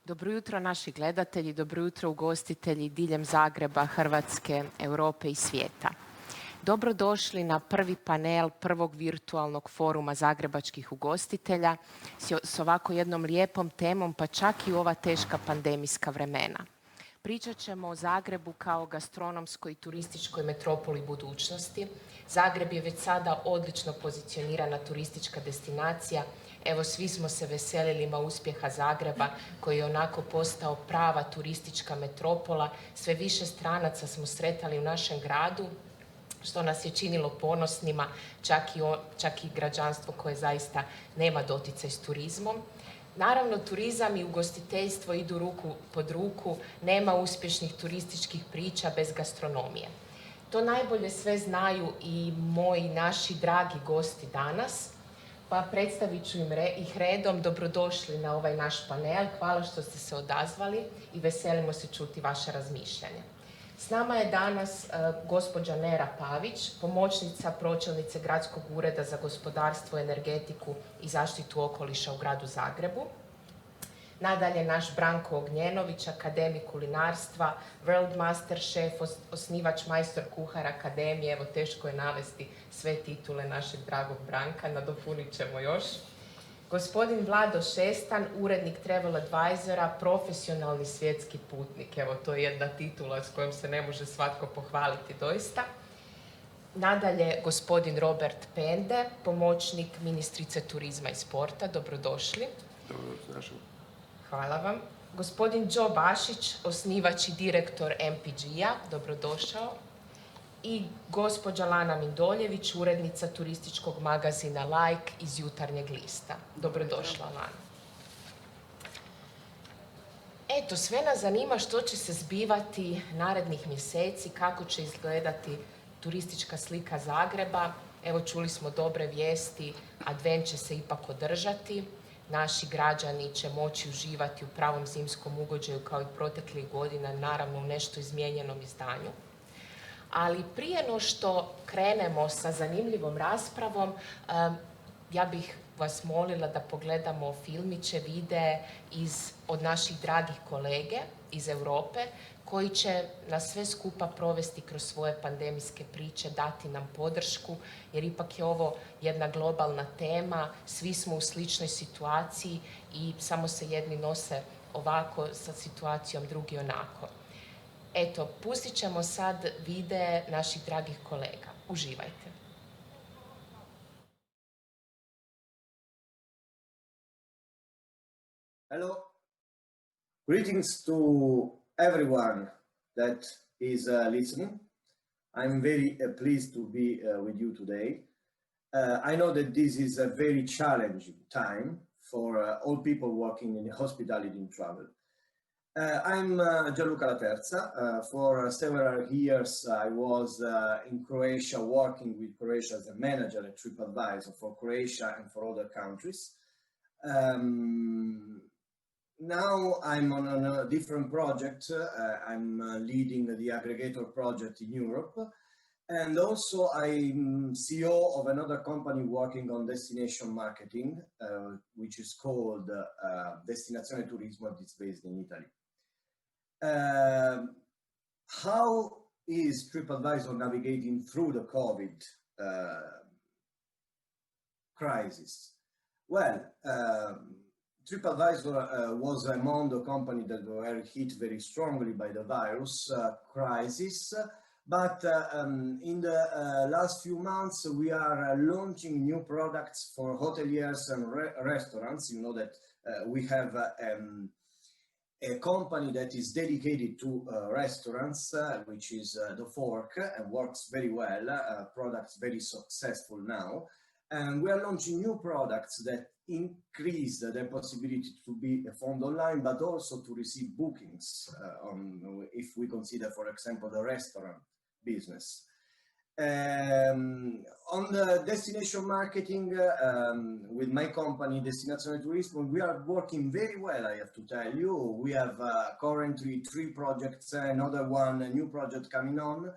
Dobro jutro naši gledatelji, dobro jutro ugostitelji diljem Zagreba, Hrvatske, Europe i svijeta. Dobrodošli na prvi panel prvog virtualnog foruma zagrebačkih ugostitelja s ovako jednom lijepom temom, pa čak i u ova teška pandemijska vremena. Pričat ćemo o Zagrebu kao gastronomskoj i turističkoj metropoli budućnosti. Zagreb je već sada odlično pozicionirana turistička destinacija. Evo, svi smo se veselili uspjeha Zagreba koji je onako postao prava turistička metropola. Sve više stranaca smo sretali u našem gradu, što nas je činilo ponosnima, čak i građanstvo koje zaista nema doticaj s turizmom. Naravno, turizam i ugostiteljstvo idu ruku pod ruku, nema uspješnih turističkih priča bez gastronomije. To najbolje sve znaju i moji naši dragi gosti danas, pa predstavit ću ih redom. Dobrodošli na ovaj naš panel, hvala što ste se odazvali i veselimo se čuti vaše razmišljanje. S nama je danas gospođa Nera Pavić, pomoćnica pročelnice Gradskog ureda za gospodarstvo, energetiku i zaštitu okoliša u gradu Zagrebu. Nadalje naš Branko Ognjenović, akademik kulinarstva, World Master šef, osnivač majstor kuhar akademije, evo teško je navesti sve titule našeg dragog Branka, nadopunit ćemo još. Gospodin Vlado Šestan, urednik Travel Advisora, profesionalni svjetski putnik, evo to je jedna titula s kojom se ne može svatko pohvaliti doista. Nadalje gospodin Robert Pende, pomoćnik ministrice turizma i sporta, dobrodošli. Dobro, hvala vam. Gospodin Joe Bašić, osnivač i direktor MPG-a, dobrodošao. I gospođa Lana Mindoljević, urednica turističkog magazina Like iz Jutarnjeg lista. Dobrodošla, Lana. Eto, sve nas zanima što će se zbivati narednih mjeseci, kako će izgledati turistička slika Zagreba. Evo, čuli smo dobre vijesti, advent će se ipak održati. Naši građani će moći uživati u pravom zimskom ugođaju kao i proteklih godina, naravno u nešto izmijenjenom izdanju. Ali prije no što krenemo sa zanimljivom raspravom, ja bih vas molila da pogledamo filmiće, videe od naših dragih kolege iz Europe, koji će nas sve skupa provesti kroz svoje pandemijske priče, dati nam podršku, jer ipak je ovo jedna globalna tema, svi smo u sličnoj situaciji i samo se jedni nose ovako sa situacijom, drugi onako. Eto, pustit ćemo sad videe naših dragih kolega. Uživajte. Hello. Greetings to everyone that is listening. I'm very pleased to be with you today. I know that this is a very challenging time for all people working in hospitality and travel. I'm Gianluca Laterza. For several years, I was in Croatia working with Croatia as a manager at TripAdvisor for Croatia and for other countries. Now I'm on a different project. I'm leading the aggregator project in Europe. And also I'm CEO of another company working on destination marketing, which is called Destinazione Turismo, and it's based in Italy. How is TripAdvisor navigating through the COVID crisis? Well, TripAdvisor was among the companies that were hit very strongly by the virus crisis, but in the last few months we are launching new products for hoteliers and restaurants. You know that we have a company that is dedicated to restaurants, which is The Fork, and works very well, products very successful now. And we are launching new products that increase the possibility to be found online, but also to receive bookings, if we consider, for example, the restaurant business. On the destination marketing, with my company, Destinazione Turismo, we are working very well, I have to tell you. We have currently 3 projects, another one, a new project coming on.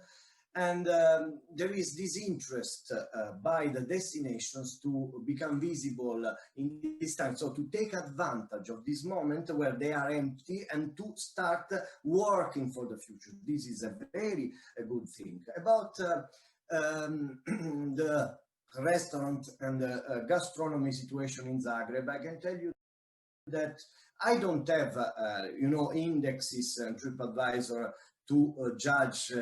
And there is this interest by the destinations to become visible in this time. So to take advantage of this moment where they are empty and to start working for the future. This is a very good thing. About the restaurant and the gastronomy situation in Zagreb, I can tell you that I don't have, indexes and TripAdvisor to judge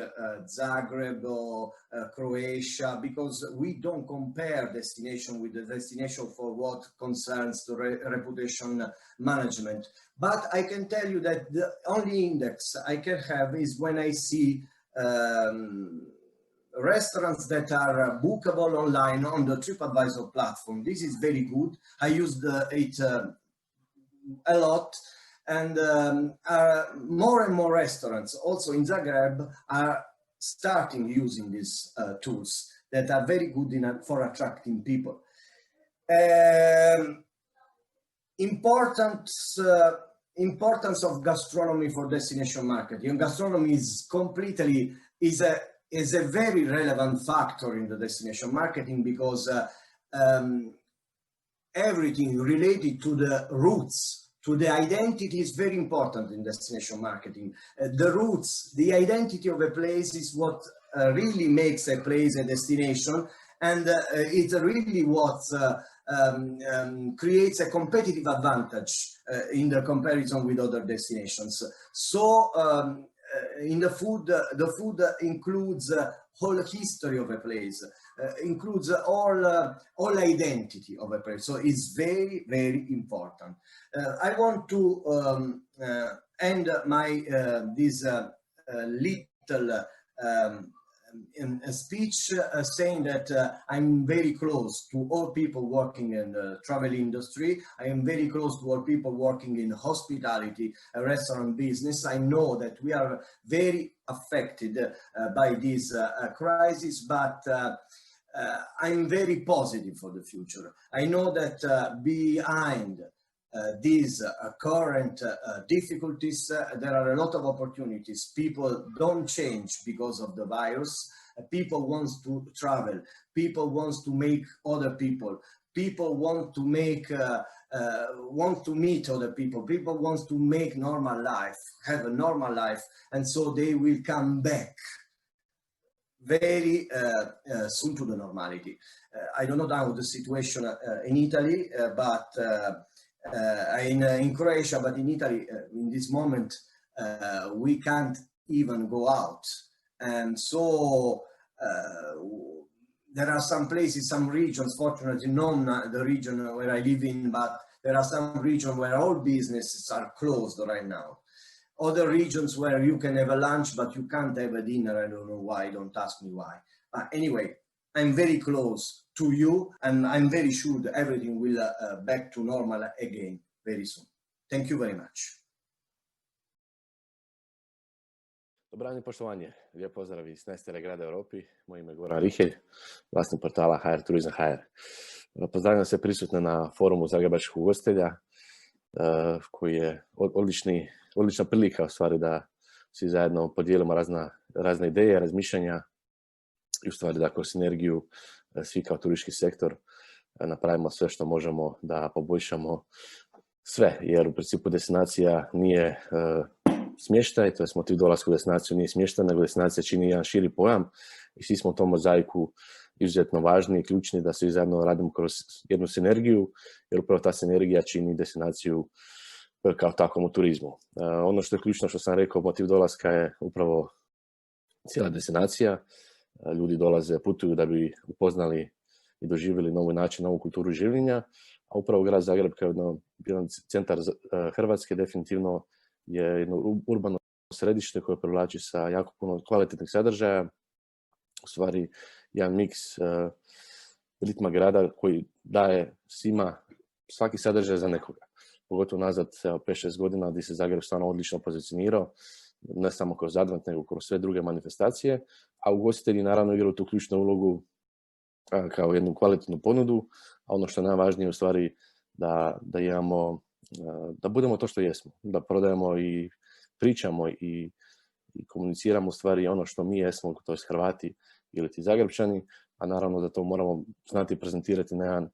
Zagreb or Croatia, because we don't compare destination with the destination for what concerns the reputation management. But I can tell you that the only index I can have is when I see restaurants that are bookable online on the TripAdvisor platform. This is very good. I used it a lot, and more and more restaurants also in Zagreb are starting using these tools that are very good for attracting people. Importance of gastronomy for destination marketing. Gastronomy is a very relevant factor in the destination marketing, because everything related to the roots, to the identity, is very important in destination marketing. The roots, the identity of a place is what really makes a place a destination, and it's really what creates a competitive advantage in the comparison with other destinations. So in the food includes whole history of a place, includes all identity of a place. So it's very, very important. I want to end my this little speech saying that I'm very close to all people working in the travel industry. I am very close to all people working in hospitality, restaurant business. I know that we are very affected by this crisis, but I'm very positive for the future. I know that behind these current difficulties, there are a lot of opportunities. People don't change because of the virus. People want to travel. People want to make other people. People want to make, want to meet other people. People want to make normal life, have a normal life, and so they will come back very soon to the normality. I don't know now the situation in Italy, but in Croatia, but in Italy, in this moment, we can't even go out. And so there are some places, some regions, fortunately not the region where I live in, but there are some regions where all businesses are closed right now. Other regions where you can have a lunch, but you can't have a dinner. I don't know why, don't ask me why. But anyway, I'm very close to you, and I'm very sure that everything will back to normal again very soon. Thank you very much. Dobar dan i poštovanje. Lijep pozdrav iz najstarijeg grada u Europi. Moje ime je Goran Rihelj, vlasnik portala HR Turizam HR. Pozdravljam sve prisutne na forumu Zagrebačkih ugostitelja, koji je odlična prilika u stvari da svi zajedno podijelimo razne ideje, razmišljanja i u stvari da kroz sinergiju svi kao turistički sektor napravimo sve što možemo da poboljšamo sve, jer u principu destinacija nije smještaj, to je motiv dolaska u destinaciju nije smještaj, nego destinacija čini jedan širi pojam i svi smo u tom mozaiku izuzetno važni i ključni da svi zajedno radimo kroz jednu sinergiju, jer upravo ta sinergija čini destinaciju kao takvom u turizmu. Ono što je ključno, što sam rekao, motiv dolaska je upravo cijela destinacija. Ljudi dolaze, putuju da bi upoznali i doživjeli novi način, novu kulturu življenja, a upravo grad Zagreb kao jedan centar Hrvatske definitivno je jedno urbano središte koje privlači sa jako puno kvalitetnih sadržaja, u stvari jedan miks ritma grada koji daje svima svaki sadržaj za nekoga. Pogotovo nazad 5-6 godina gdje se Zagreb stvarno odlično pozicionirao, ne samo kroz Advent, nego kroz sve druge manifestacije, a ugostitelji naravno igraju tu ključnu ulogu kao jednu kvalitetnu ponudu, a ono što je najvažnije u stvari da imamo, da budemo to što jesmo, da prodajemo i pričamo i i komuniciramo u stvari ono što mi jesmo, to je Hrvati ili ti Zagrebčani, a naravno da to moramo znati prezentirati na jedan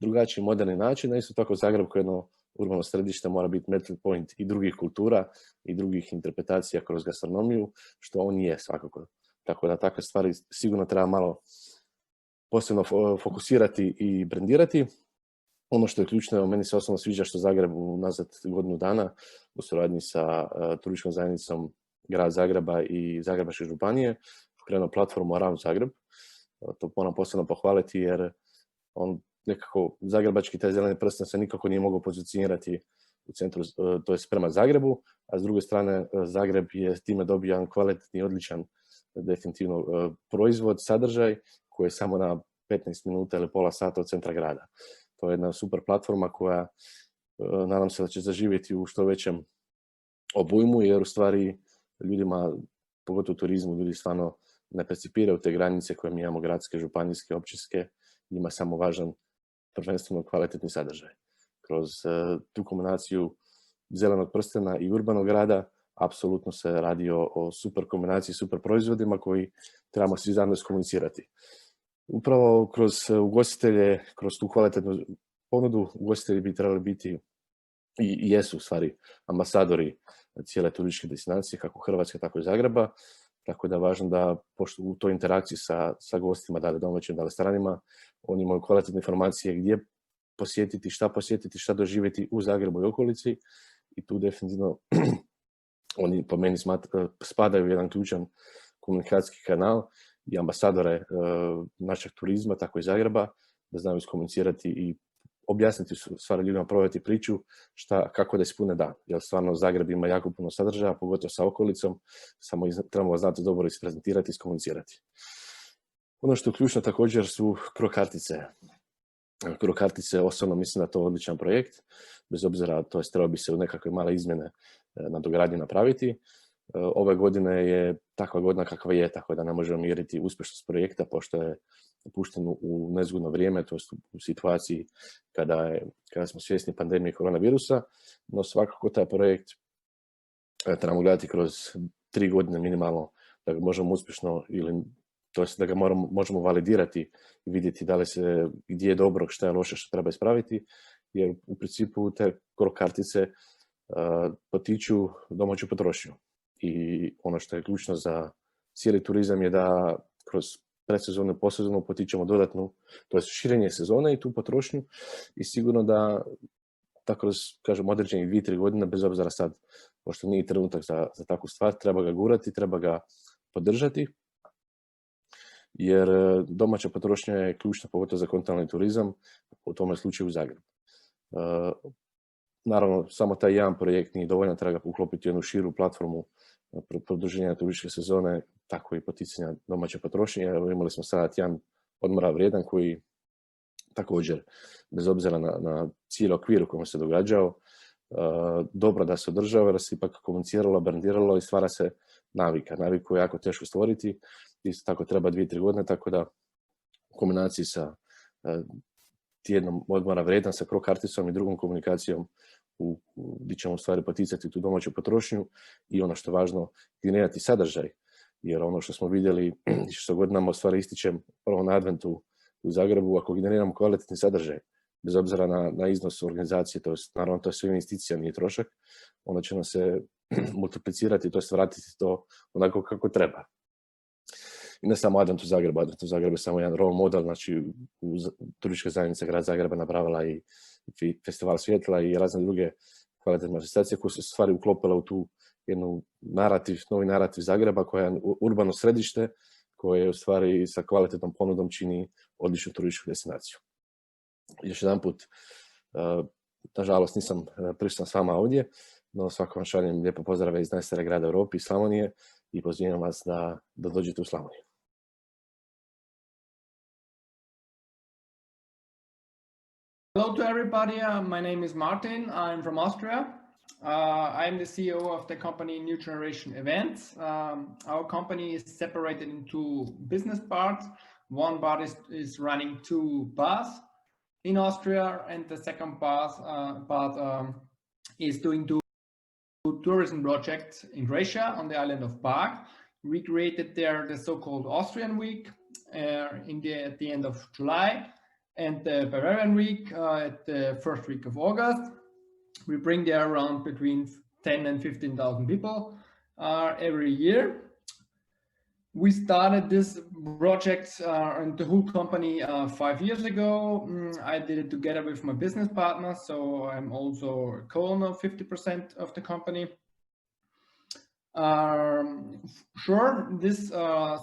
drugačiji, moderni način, a isto tako Zagreb kao jedno urbano središte mora biti melting point i drugih kultura i drugih interpretacija kroz gastronomiju, što on je svakako. Tako da takve stvari sigurno treba malo posebno fokusirati i brendirati. Ono što je ključno, meni se osobno sviđa što Zagreb unazad godinu dana u suradnji sa turističkom zajednicom Grad Zagreba i Zagrebačke županije krenuo platformu Around Zagreb. To moram posebno pohvaliti jer on nekako, zagrebački taj zeleni prsten se nikako nije mogao pozicionirati u centru, to je prema Zagrebu, a s druge strane Zagreb je time dobio jedan kvalitetni, odličan definitivno proizvod, sadržaj koji je samo na 15 minuta ili pola sata od centra grada. To je jedna super platforma koja nadam se da će zaživjeti u što većem obujmu, jer u stvari ljudima, pogotovo u turizmu, ljudi stvarno ne percipiraju te granice koje mi imamo, gradske, županijske, općinske, njima samo važan prvenstveno kvalitetni sadržaj. Kroz tu kombinaciju zelenog prstena i urbanog grada apsolutno se radi o super kombinaciji, super proizvodima koji trebamo svi zajedno iskomunicirati. Upravo kroz ugostitelje, kroz tu kvalitetnu ponudu, ugostitelji bi trebali biti i jesu u stvari ambasadori cijele turističke destinacije, kako Hrvatske, tako i Zagreba. Tako da je važno da u toj interakciji sa gostima, da li domaćim, da li stranima, oni imaju kvalitetne informacije gdje posjetiti, šta doživjeti u Zagrebu i okolici. I tu definitivno oni po meni spadaju u jedan ključan komunikacijski kanal i ambasadore našeg turizma, tako i Zagreba, da znaju iskomunicirati i objasniti stvari ljudima, provjeriti priču kako da ispune dan. Jer stvarno Zagreb ima jako puno sadržaja, pogotovo sa okolicom, samo trebamo znati dobro isprezentirati i iskomunicirati. Ono što je ključno također su krokartice. Krokartice, osobno mislim da je to odličan projekt, bez obzira, to jest treba bi se u nekakve male izmjene na dogradnji napraviti. Ove godine je takva godina kakva je, tako da ne možemo mjeriti uspješnost projekta, pošto je pušten u nezgodno vrijeme, to je u situaciji kada smo svjesni pandemije koronavirusa, no svakako taj projekt trebamo gledati kroz 3 godine minimalno, da ga možemo uspješno to jest da ga možemo validirati i vidjeti gdje je dobro, šta je loše, što treba ispraviti, jer u principu te kartice potiču domaću potrošnju. I ono što je ključno za cijeli turizam je da kroz predsezonu i posezonu potičemo dodatnu, to je širenje sezone i tu potrošnju, i sigurno da kroz, kažem, određenih 2-3 godine, bez obzira sad, pošto nije trenutak za takvu stvar, treba ga gurati, treba ga podržati, jer domaća potrošnja je ključna, pogotovo za kontinentalni turizam, u tome slučaju u Zagrebu. Naravno, samo taj jedan projekt nije dovoljno, treba ga uklopiti u jednu širu platformu produženja turističke sezone, tako i poticanja domaće potrošnje. Evo, imali smo sada jedan odmora vrijedan koji također, bez obzira na cijeli okvir u kojem se događao, dobro da se održava, jer se ipak komuniciralo, brandiralo i stvara se navika. Naviku je jako teško stvoriti, isto tako treba 2-3 godine, tako da u kombinaciji sa tjednom odmora vrijedan, sa karticom i drugom komunikacijom gdje ćemo u stvari poticati tu domaću potrošnju i ono što je važno, generirati sadržaj, jer ono što smo vidjeli, što godinama u stvari ističem prvo na adventu u Zagrebu, ako generiramo kvalitetni sadržaj, bez obzira na iznos organizacije, to je naravno to je sve investicija, nije trošak, onda će nam se multiplicirati, to je vratiti to onako kako treba. I ne samo Advent u Zagrebu, Advent u Zagrebu je samo jedan role model, znači turistička zajednica Grad Zagreba napravila i festival svjetla i razne druge kvalitetne manifestacije koje su stvari uklopile u tu jednu novi narativ Zagreba koja je urbano središte koje u stvari sa kvalitetnom ponudom čini odličnu turističku destinaciju. Još jedan put, nažalost nisam prisutan s vama ovdje, no svako vam šaljem lijepo pozdrave iz najstarijeg grada Europe i Slavonije i pozivam vas da dođete u Slavoniju. Hello to everybody. My name is Martin. I'm from Austria. I'm the CEO of the company New Generation Events. Our company is separated into business parts. One part is running 2 bars in Austria, and the second part is doing tourism project in Croatia on the island of Pag. We created there the so-called Austrian Week at the end of July, and the Bavarian Week at the first week of August. We bring there around between 10 and 15,000 people every year. We started this project and the whole company 5 years ago. I did it together with my business partner, so I'm also a co-owner of 50% of the company. Sure, this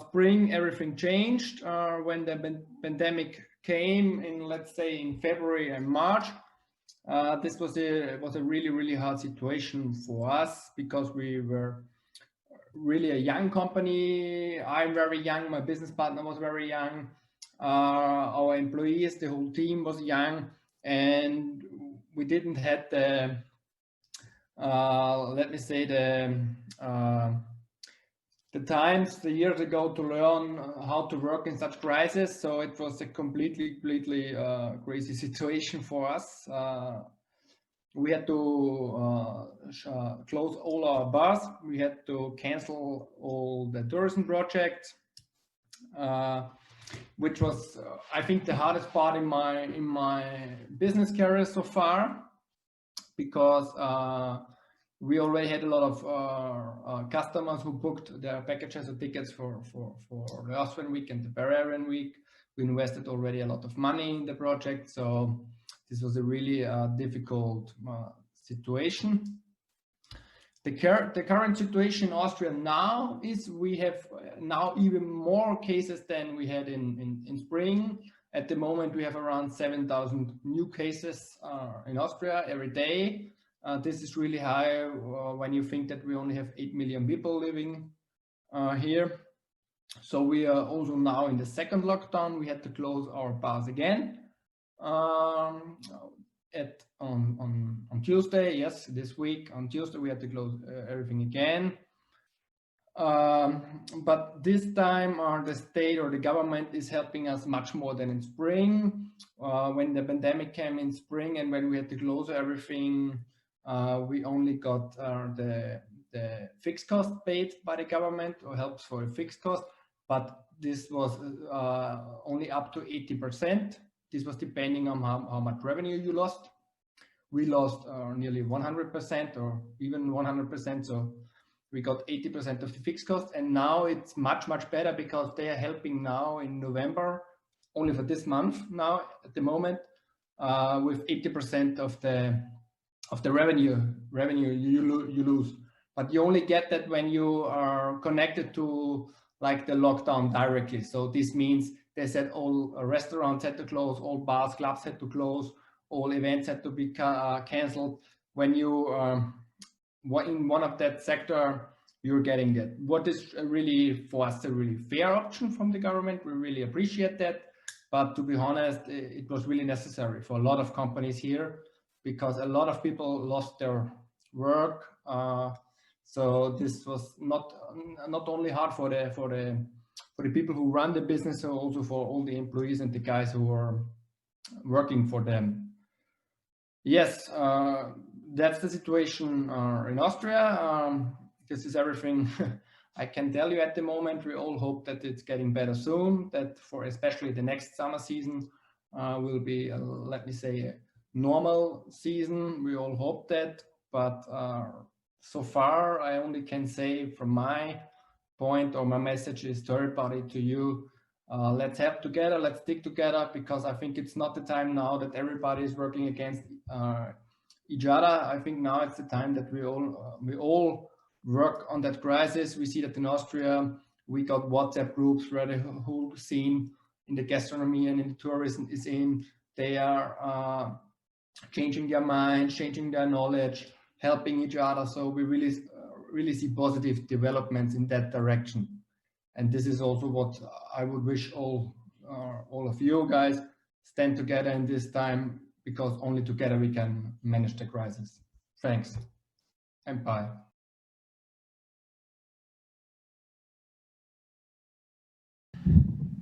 spring everything changed when the pandemic came in, let's say, in February and March. This was a really hard situation for us because we were really a young company. I'm very young, my business partner was very young, our employees, the whole team was young, and we didn't have the let me say the times the years ago to learn how to work in such crisis. So it was a completely crazy situation for us. We had to close all our bars. We had to cancel all the tourism projects, which was, I think, the hardest part in my business career so far, because we already had a lot of customers who booked their packages or tickets for the Austrian Week and the Bavarian Week. We invested already a lot of money in the project, so this was a really difficult situation. The current situation in Austria now is we have now even more cases than we had in spring. At the moment, we have around 7,000 new cases in Austria every day. This is really high when you think that we only have 8 million people living here. So we are also now in the second lockdown. We had to close our bars again on Tuesday. Yes, this week on Tuesday we had to close everything again. But this time the state or the government is helping us much more than in spring. When the pandemic came in spring and when we had to close everything, we only got the fixed cost paid by the government, or helps for a fixed cost, but this was only up to 80%. This was depending on how much revenue you lost. We lost nearly 100% or even 100%, so we got 80% of the fixed cost. And now it's much better because they are helping now in November, only for this month now at the moment, with 80% of the revenue you lose. But you only get that when you are connected to like the lockdown directly. So this means they said all restaurants had to close, all bars, clubs had to close, all events had to be cancelled. When you in one of that sector, you're getting that. What is really for us a really fair option from the government. We really appreciate that. But to be honest, it was really necessary for a lot of companies here, because a lot of people lost their work. So this was not only hard for the people who run the business, so also for all the employees and the guys who are working for them. Yes, that's the situation in Austria. This is everything I can tell you at the moment. We all hope that it's getting better soon, that for especially the next summer season will be, let me say, a normal season. We all hope that, but so far I only can say from my point, or my message is to everybody, to you, let's help together, let's stick together, because I think it's not the time now that everybody is working against each other. I think now it's the time that we all work on that crisis. We see that in Austria, we got WhatsApp groups where the whole scene in the gastronomy and in the tourism is in. They are changing their minds, changing their knowledge, helping each other. So we really see positive developments in that direction. And this is also what I would wish all of you guys: stand together in this time, because only together we can manage the crisis. Thanks and bye.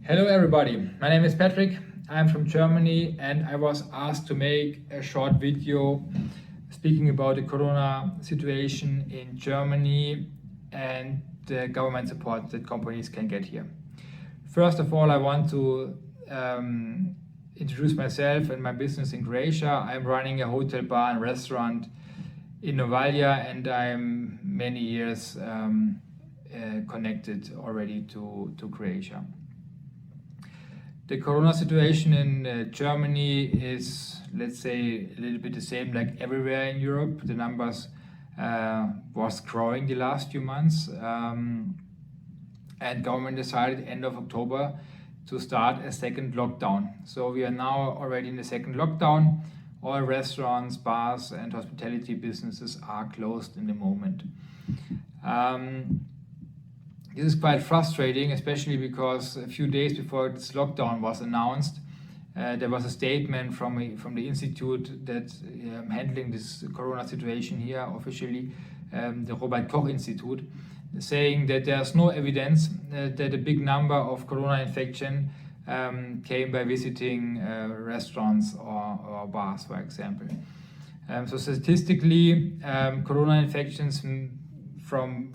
Hello everybody, my name is Patrick. I'm from Germany and I was asked to make a short video speaking about the corona situation in Germany and the government support that companies can get here. First of all, I want to introduce myself and my business in Croatia. I'm running a hotel, bar and restaurant in Novalja, and I'm many years connected already to Croatia. The corona situation in Germany is, let's say, a little bit the same like everywhere in Europe. The numbers was growing the last few months, and government decided end of October to start a second lockdown. So we are now already in the second lockdown. All restaurants, bars and hospitality businesses are closed in the moment. This is quite frustrating, especially because a few days before this lockdown was announced, there was a statement from the institute that handling this corona situation here officially, the Robert Koch Institute, saying that there's no evidence that a big number of corona infection came by visiting restaurants or bars, for example. So statistically, corona infections from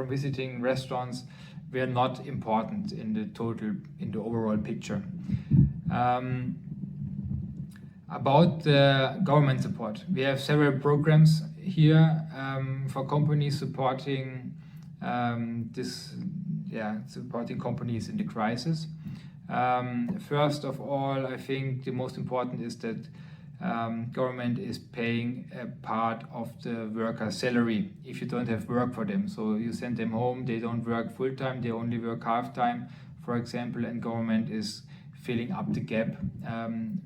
visiting restaurants were not important in the overall picture. About the government support, we have several programs here for companies supporting supporting companies in the crisis. First of all, I think the most important is that government is paying a part of the worker's salary if you don't have work for them. So you send them home, they don't work full time, they only work half time, for example, and government is filling up the gap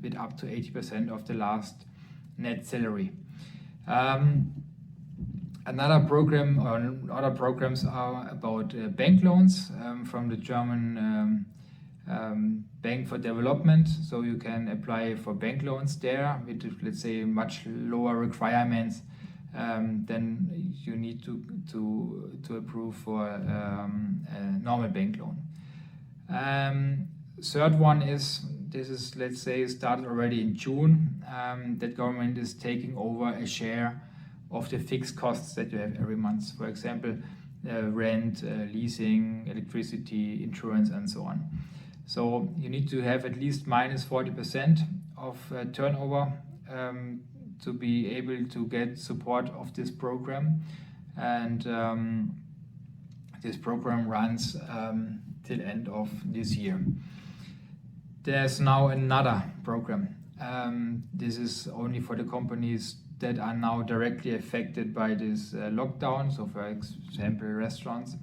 with up to 80% of the last net salary. Another program or other programs are about bank loans from the German Bank for Development. So you can apply for bank loans there with, let's say, much lower requirements than you need to approve for a normal bank loan. Third one is, let's say, started already in June, that government is taking over a share of the fixed costs that you have every month. For example, rent, leasing, electricity, insurance, and so on. So you need to have at least minus 40% of turnover to be able to get support of this program. And this program runs till end of this year. There's now another program. This is only for the companies that are now directly affected by this lockdown. So for example, restaurants.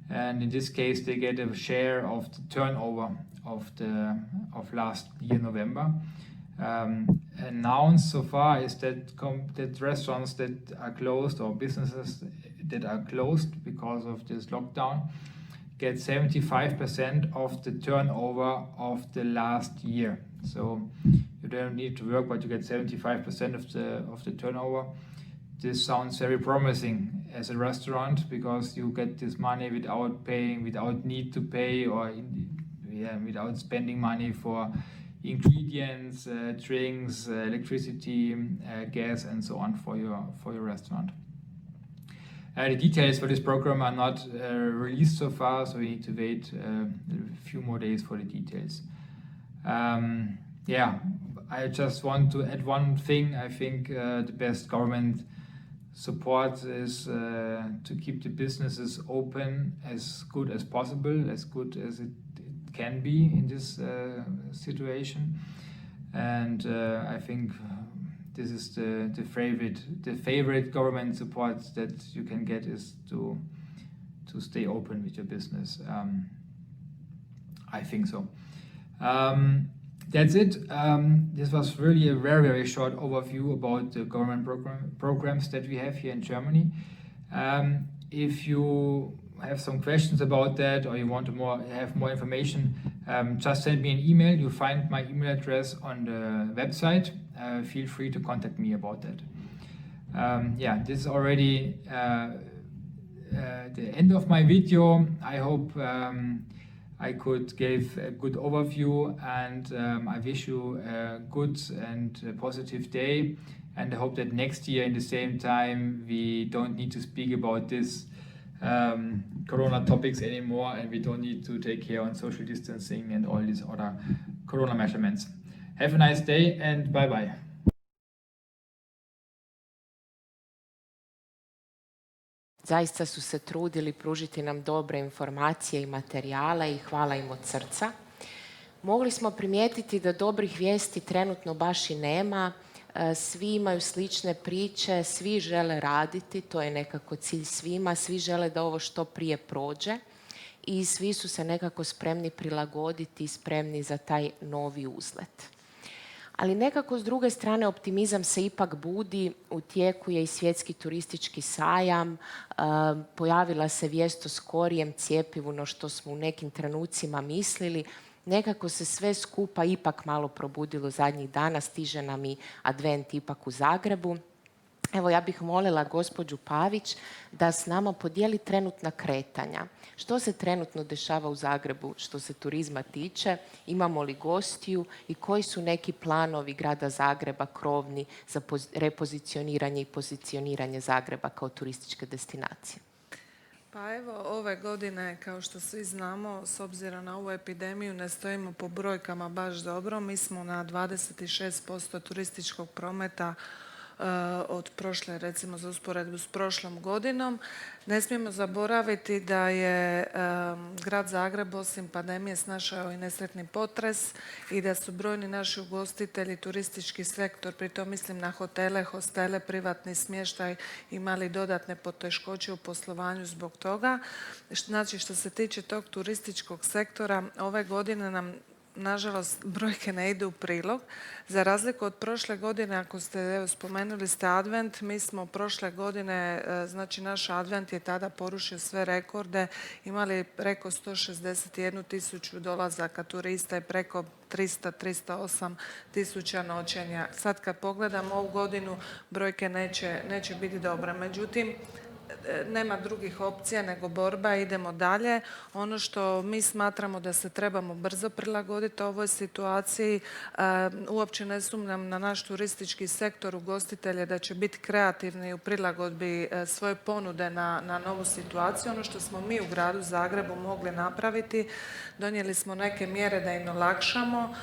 And in this case, they get a share of the turnover of last year, November. Announced so far is that restaurants that are closed or businesses that are closed because of this lockdown get 75% of the turnover of the last year. So you don't need to work, but you get 75% of the turnover. This sounds very promising as a restaurant because you get this money without paying, without need to pay, or without spending money for ingredients, drinks, electricity, gas, and so on for your restaurant. The details for this program are not released so far, so we need to wait a few more days for the details. I just want to add one thing. I think the best government support is to keep the businesses open as good as possible, as good as it can be in this situation. And I think this is the favorite government support that you can get is to stay open with your business. I think so. That's it. This was really a very, very short overview about the government programs that we have here in Germany. If you have some questions about that or you want to have more information, just send me an email. You'll find my email address on the website. Feel free to contact me about that. This is already the end of my video. I hope I could give a good overview, and I wish you a good and positive day, and I hope that next year in the same time we don't need to speak about this corona topics anymore, and we don't need to take care on social distancing and all these other corona measurements. Have a nice day and bye bye. Zaista su se trudili pružiti nam dobre informacije i materijale i hvala im od srca. Mogli smo primijetiti da dobrih vijesti trenutno baš i nema. Svi imaju slične priče, svi žele raditi, to je nekako cilj svima, svi žele da ovo što prije prođe i svi su se nekako spremni prilagoditi i spremni za taj novi uzlet. Ali nekako s druge strane optimizam se ipak budi, u tijeku je i svjetski turistički sajam, pojavila se vijest o skorijem cjepivu no što smo u nekim trenucima mislili. Nekako se sve skupa ipak malo probudilo zadnjih dana, stiže nam i advent ipak u Zagrebu. Evo, ja bih molila gospođu Pavić da s nama podijeli trenutna kretanja. Što se trenutno dešava u Zagrebu što se turizma tiče, imamo li gostiju i koji su neki planovi grada Zagreba krovni za repozicioniranje i pozicioniranje Zagreba kao turističke destinacije? Pa evo, ove godine, kao što svi znamo, s obzirom na ovu epidemiju ne stojimo po brojkama baš dobro. Mi smo na 26% turističkog prometa od prošle, recimo za usporedbu s prošlom godinom. Ne smijemo zaboraviti da je grad Zagreb osim pandemije snašao i nesretni potres i da su brojni naši ugostitelji, turistički sektor, pri tom mislim na hotele, hostele, privatni smještaj, imali dodatne poteškoće u poslovanju zbog toga. Znači, što se tiče tog turističkog sektora, ove godine nam nažalost brojke ne idu u prilog. Za razliku od prošle godine, ako ste spomenuli ste advent, mi smo prošle godine, znači naš advent je tada porušio sve rekorde, imali preko 161.000 dolazaka turista i preko 308 tisuća noćenja. Sad kad pogledamo ovu godinu, brojke neće biti dobre. Međutim, nema drugih opcija nego borba, idemo dalje. Ono što mi smatramo da se trebamo brzo prilagoditi ovoj situaciji, uopće ne sumnjam na naš turistički sektor, ugostitelje da će biti kreativni u prilagodbi svoje ponude na novu situaciju. Ono što smo mi u gradu Zagrebu mogli napraviti, donijeli smo neke mjere da im olakšamo.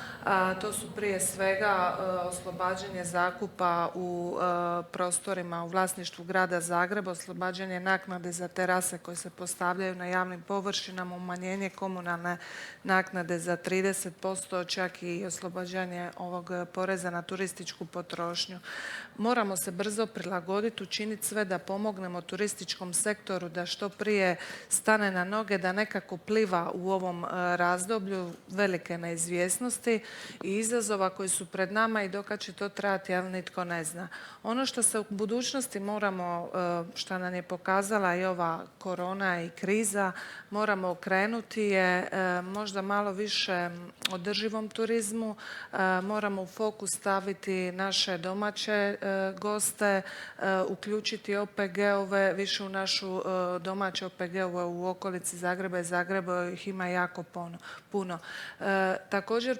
To su prije svega oslobađanje zakupa u prostorima u vlasništvu grada Zagreba, oslobađanje naknade za terase koje se postavljaju na javnim površinama, umanjenje komunalne naknade za 30%, čak i oslobađanje ovog poreza na turističku potrošnju. Moramo se brzo prilagoditi, učiniti sve da pomognemo turističkom sektoru da što prije stane na noge, da nekako pliva u ovom razdoblju velike neizvjesnosti i izazova koji su pred nama i dokad će to trajati, ali nitko ne zna. Ono što se u budućnosti moramo, što nam je pokazala i ova korona i kriza, moramo okrenuti je možda malo više održivom turizmu, moramo u fokus staviti naše domaće goste, uključiti OPG-ove, više u našu domaće OPG-ove u okolici Zagreba i Zagreba ih ima jako puno. Također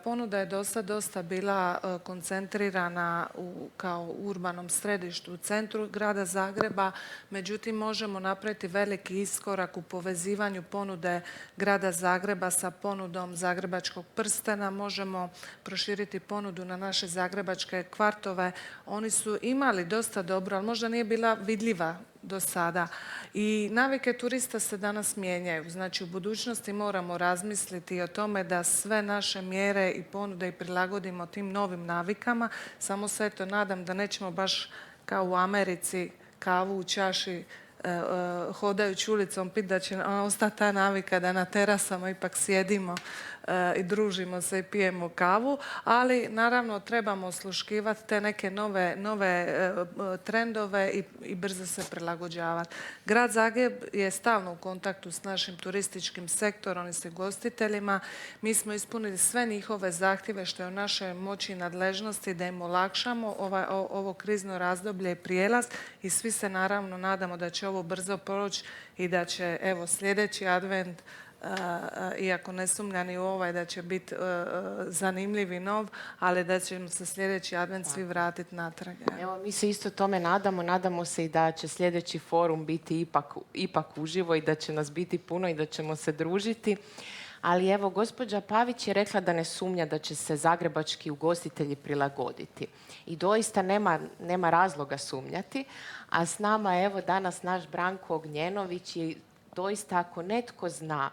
ponuda je dosta bila koncentrirana kao urbanom središtu u centru grada Zagreba, međutim možemo napraviti veliki iskorak u povezivanju ponude grada Zagreba sa ponudom zagrebačkog prstena, možemo proširiti ponudu na naše zagrebačke kvartove. Oni su imali dosta dobro, ali možda nije bila vidljiva do sada. I navike turista se danas mijenjaju. Znači u budućnosti moramo razmisliti o tome da sve naše mjere i ponude i prilagodimo tim novim navikama. Samo se eto nadam da nećemo baš kao u Americi kavu u čaši hodajući ulicom pit, da će ostati ta navika da na terasama ipak sjedimo i družimo se i pijemo kavu, ali naravno trebamo osluškivati te neke nove trendove i brzo se prilagođavati. Grad Zagreb je stalno u kontaktu s našim turističkim sektorom i s ugostiteljima. Mi smo ispunili sve njihove zahtjeve što je u našoj moći i nadležnosti da im olakšamo ovo krizno razdoblje i prijelaz i svi se naravno nadamo da će ovo brzo proći i da će evo sljedeći advent iako ne sumnja ni u ovaj da će biti zanimljiv i nov, ali da ćemo se sljedeći advent svi vratiti natrag. Evo, mi se isto tome nadamo se i da će sljedeći forum biti ipak uživo i da će nas biti puno i da ćemo se družiti. Ali evo, gospođa Pavić je rekla da ne sumnja da će se zagrebački ugostitelji prilagoditi. I doista nema razloga sumnjati. A s nama je evo danas naš Branko Ognjenović i doista ako netko zna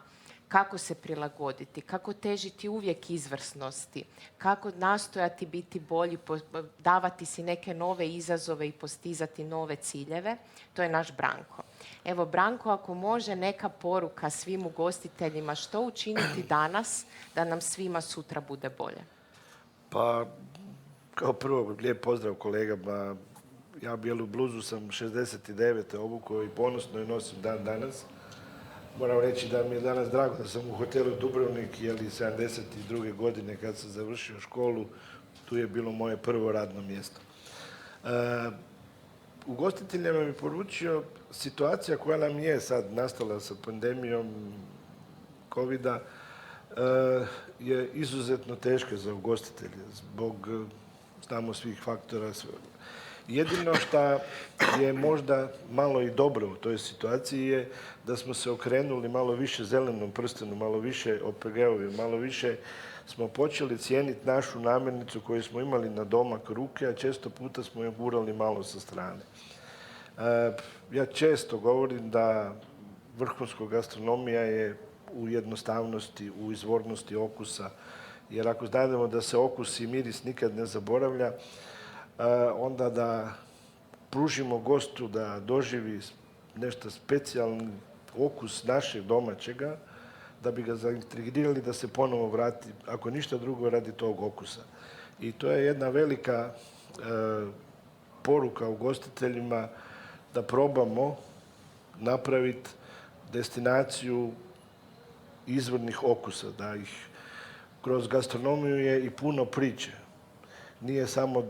kako se prilagoditi, kako težiti uvijek izvrsnosti, kako nastojati biti bolji, davati si neke nove izazove i postizati nove ciljeve, to je naš Branko. Evo, Branko, ako može neka poruka svim ugostiteljima, što učiniti danas da nam svima sutra bude bolje? Pa, kao prvo, lijep pozdrav kolegama. Ja bijelu bluzu sam 69. obukao i ponosno je nosim dan danas. Moram reći da mi je danas drago da sam u hotelu Dubrovnik, jer 72. godine kad sam završio školu, tu je bilo moje prvo radno mjesto. Ugostiteljima bi poručio, situacija koja nam je sad nastala sa pandemijom COVID-a je izuzetno teška za ugostitelje zbog, znamo, svih faktora. Jedino što je možda malo i dobro u toj situaciji je da smo se okrenuli malo više zelenom prstenu, malo više OPG-ovi, malo više smo počeli cijeniti našu namirnicu koju smo imali na domak ruke, a često puta smo je gurali malo sa strane. Ja često govorim da vrhunska gastronomija je u jednostavnosti, u izvornosti okusa, jer ako znamo da se okus i miris nikad ne zaboravlja, onda da pružimo gostu da doživi nešto specijalni okus našeg domaćega, da bi ga zaintrigirali da se ponovo vrati, ako ništa drugo, radi tog okusa. I to je jedna velika poruka ugostiteljima da probamo napraviti destinaciju izvornih okusa, da ih kroz gastronomiju je i puno priče. Nije samo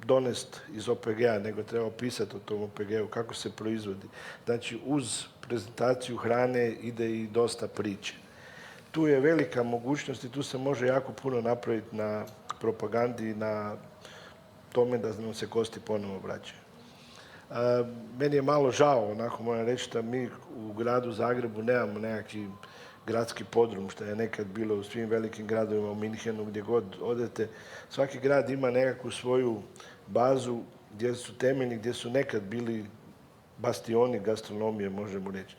donest iz OPG-a, nego treba opisati o tom OPG-u, kako se proizvodi. Znači, uz prezentaciju hrane ide i dosta priče. Tu je velika mogućnost i tu se može jako puno napraviti na propagandi i na tome da nam se gosti ponovo vraćaju. Meni je malo žao, onako moram reći, da mi u gradu Zagrebu nemamo nekakvi gradski podrum, što je nekad bilo u svim velikim gradovima, u Minhenu, gdje god odete. Svaki grad ima nekakvu svoju bazu gdje su temeljni, gdje su nekad bili bastioni gastronomije, možemo reći.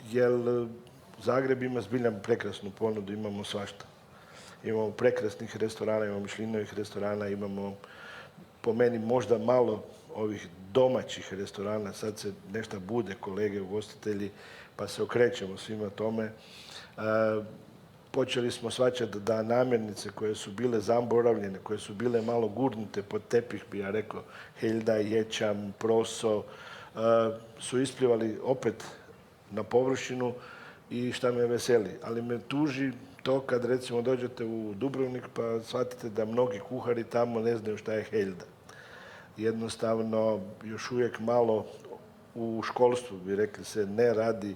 Jer Zagreb ima zbilja prekrasnu ponudu, imamo svašta. Imamo prekrasnih restorana, imamo Mišlinovih restorana, imamo po meni možda malo ovih domaćih restorana, sad se nešto bude kolege ugostitelji, pa se okrećemo svima tome. Počeli smo shvaćati da namirnice koje su bile zaboravljene, koje su bile malo gurnute pod tepih, bi ja rekao, Helda, ječam, proso, su isplivali opet na površinu i šta me veseli. Ali me tuži to kad recimo dođete u Dubrovnik pa shvatite da mnogi kuhari tamo ne znaju šta je Helda. Jednostavno, još uvijek malo u školstvu, bi rekli se, ne radi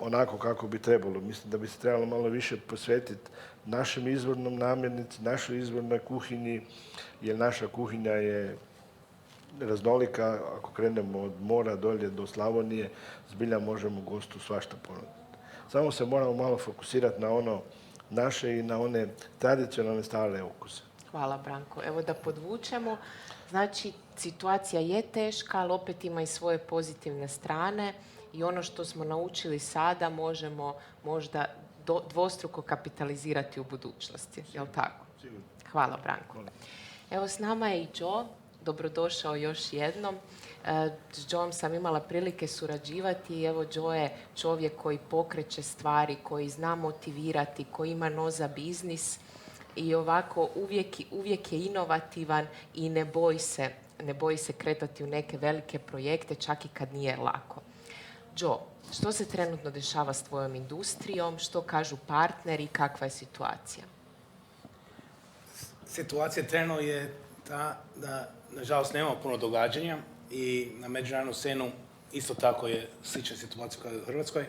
onako kako bi trebalo. Mislim da bi se trebalo malo više posvetiti našem izvornom namirnici, našoj izvornoj kuhinji, jer naša kuhinja je raznolika. Ako krenemo od mora dolje do Slavonije, zbilja možemo gostu svašta ponuditi. Samo se moramo malo fokusirati na ono naše i na one tradicionalne stare okuse. Hvala, Branko. Evo da podvučemo. Znači, situacija je teška, ali opet ima i svoje pozitivne strane i ono što smo naučili sada možemo možda dvostruko kapitalizirati u budućnosti. Je li tako? Hvala, Branko. Evo, s nama je i Joe. Dobrodošao još jednom. S Joeom sam imala prilike surađivati i evo Joe je čovjek koji pokreće stvari, koji zna motivirati, koji ima no za biznis i ovako uvijek je inovativan i ne boji se kretati u neke velike projekte, čak i kad nije lako. Joe, što se trenutno dešava s tvojom industrijom, što kažu partneri, kakva je situacija? Situacija trenutno je ta da, nažalost, nemamo puno događanja i na međunarodnu scenu isto tako je slična situacija kao i u Hrvatskoj.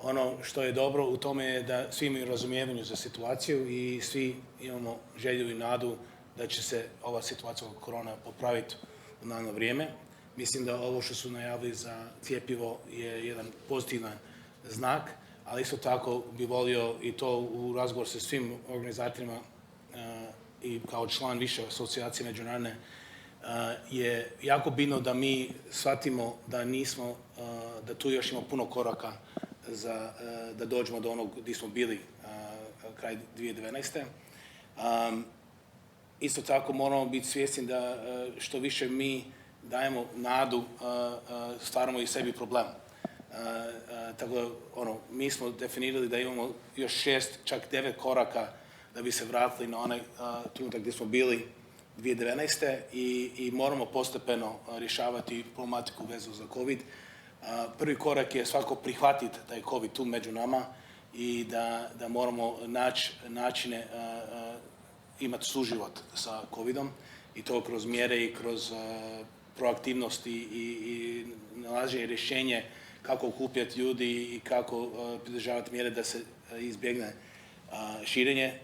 Ono što je dobro u tome je da svi imaju razumijevanje za situaciju i svi imamo želju i nadu da će se ova situacija oko korona popraviti u naredno vrijeme. Mislim da ovo što su najavili za cjepivo je jedan pozitivan znak, ali isto tako bi volio i to u razgovor sa svim organizatorima i kao član više asocijacije međunarodne je jako bitno da mi shvatimo da nismo, da tu još ima puno koraka da dođemo do onog gdje smo bili kraj 2019. Isto tako moramo biti svjesni da što više mi dajemo nadu, stvaramo i sebi problem. Tako da, mi smo definirali da imamo još 6, čak 9 koraka da bi se vratili na onaj trenutak gdje smo bili 2019. I moramo postepeno rješavati problematiku vezanu za COVID. Prvi korak je svako prihvatiti da je COVID tu među nama i da moramo naći načine imati suživot sa COVIDom i to kroz mjere i kroz proaktivnost i nalaženje rješenje kako okupljati ljudi i kako pridržavati mjere da se izbjegne širenje.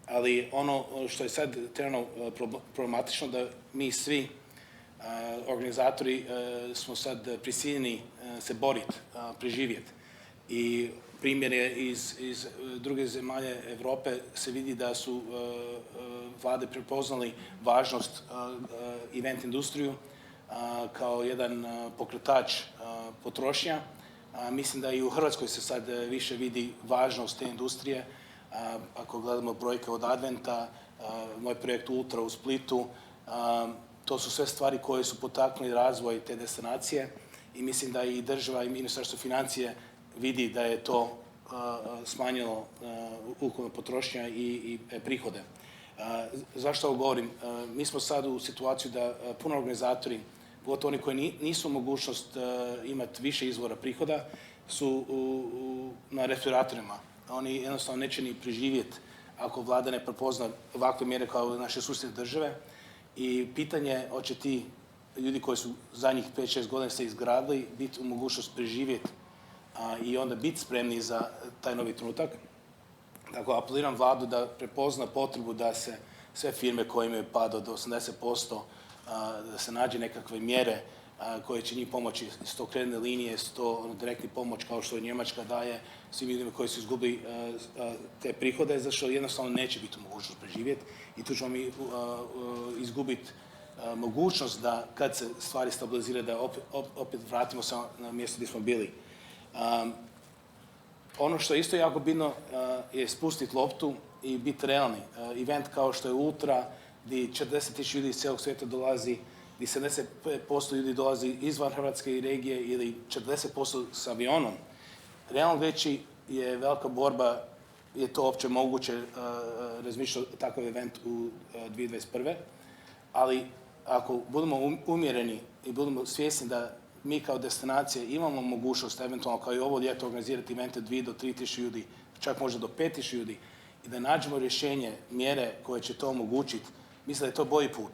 Ali ono što je sad trenutno problematično da mi svi organizatori smo sad prisiljeni se boriti, preživjeti. I primjer je iz druge zemalje Europe se vidi da su vlade prepoznali važnost event industriju kao jedan pokretač potrošnja. Mislim da i u Hrvatskoj se sad više vidi važnost te industrije. Ako gledamo brojke od Adventa, moj projekt Ultra u Splitu, to su sve stvari koje su potaknuli razvoj te destinacije i mislim da i država i Ministarstvo financije vidi da je to smanjilo ukupno potrošnja i prihode. Zašto ovo govorim? Mi smo sad u situaciji da puno organizatori, pogotovo oni koji nisu mogućnost imati više izvora prihoda, su na respiratorima. Oni jednostavno neće ni preživjeti ako vlada ne prepozna ovakve mjere kao naše susjedne države. I pitanje hoće ti ljudi koji su zadnjih 5-6 godina se izgradili biti u mogućnost preživjeti i onda biti spremni za taj novi trenutak. Tako apeliram vladu da prepozna potrebu da se sve firme koje imaju pad od 80%, da se nađe nekakve mjere koje će njih pomoći, 100 kreditne linije, 100 direktni pomoć kao što Njemačka daje svim ljudima koji su izgubili te prihode, zato što jednostavno neće biti u mogućnost preživjeti i tu ćemo mi izgubiti mogućnost da kad se stvari stabiliziraju da opet vratimo se na mjesto gdje smo bili. Ono što je isto jako bitno je spustiti loptu i biti realni. Event kao što je Ultra, gdje 40.000 ljudi iz cijelog svijeta dolazi, gdje 70% ljudi dolazi izvan Hrvatske i regije ili 40% s avionom. Realno veći je velika borba, je to uopće moguće razmišljati o takav event u 2021. Ali ako budemo umjereni i budemo svjesni da mi kao destinacija imamo mogućnost eventualno kao i ovo ljeto organizirati evente 2 do 3 tisuće ljudi, čak možda do 5 tisuća ljudi i da nađemo rješenje, mjere koje će to omogućiti, mislim da je to bolji put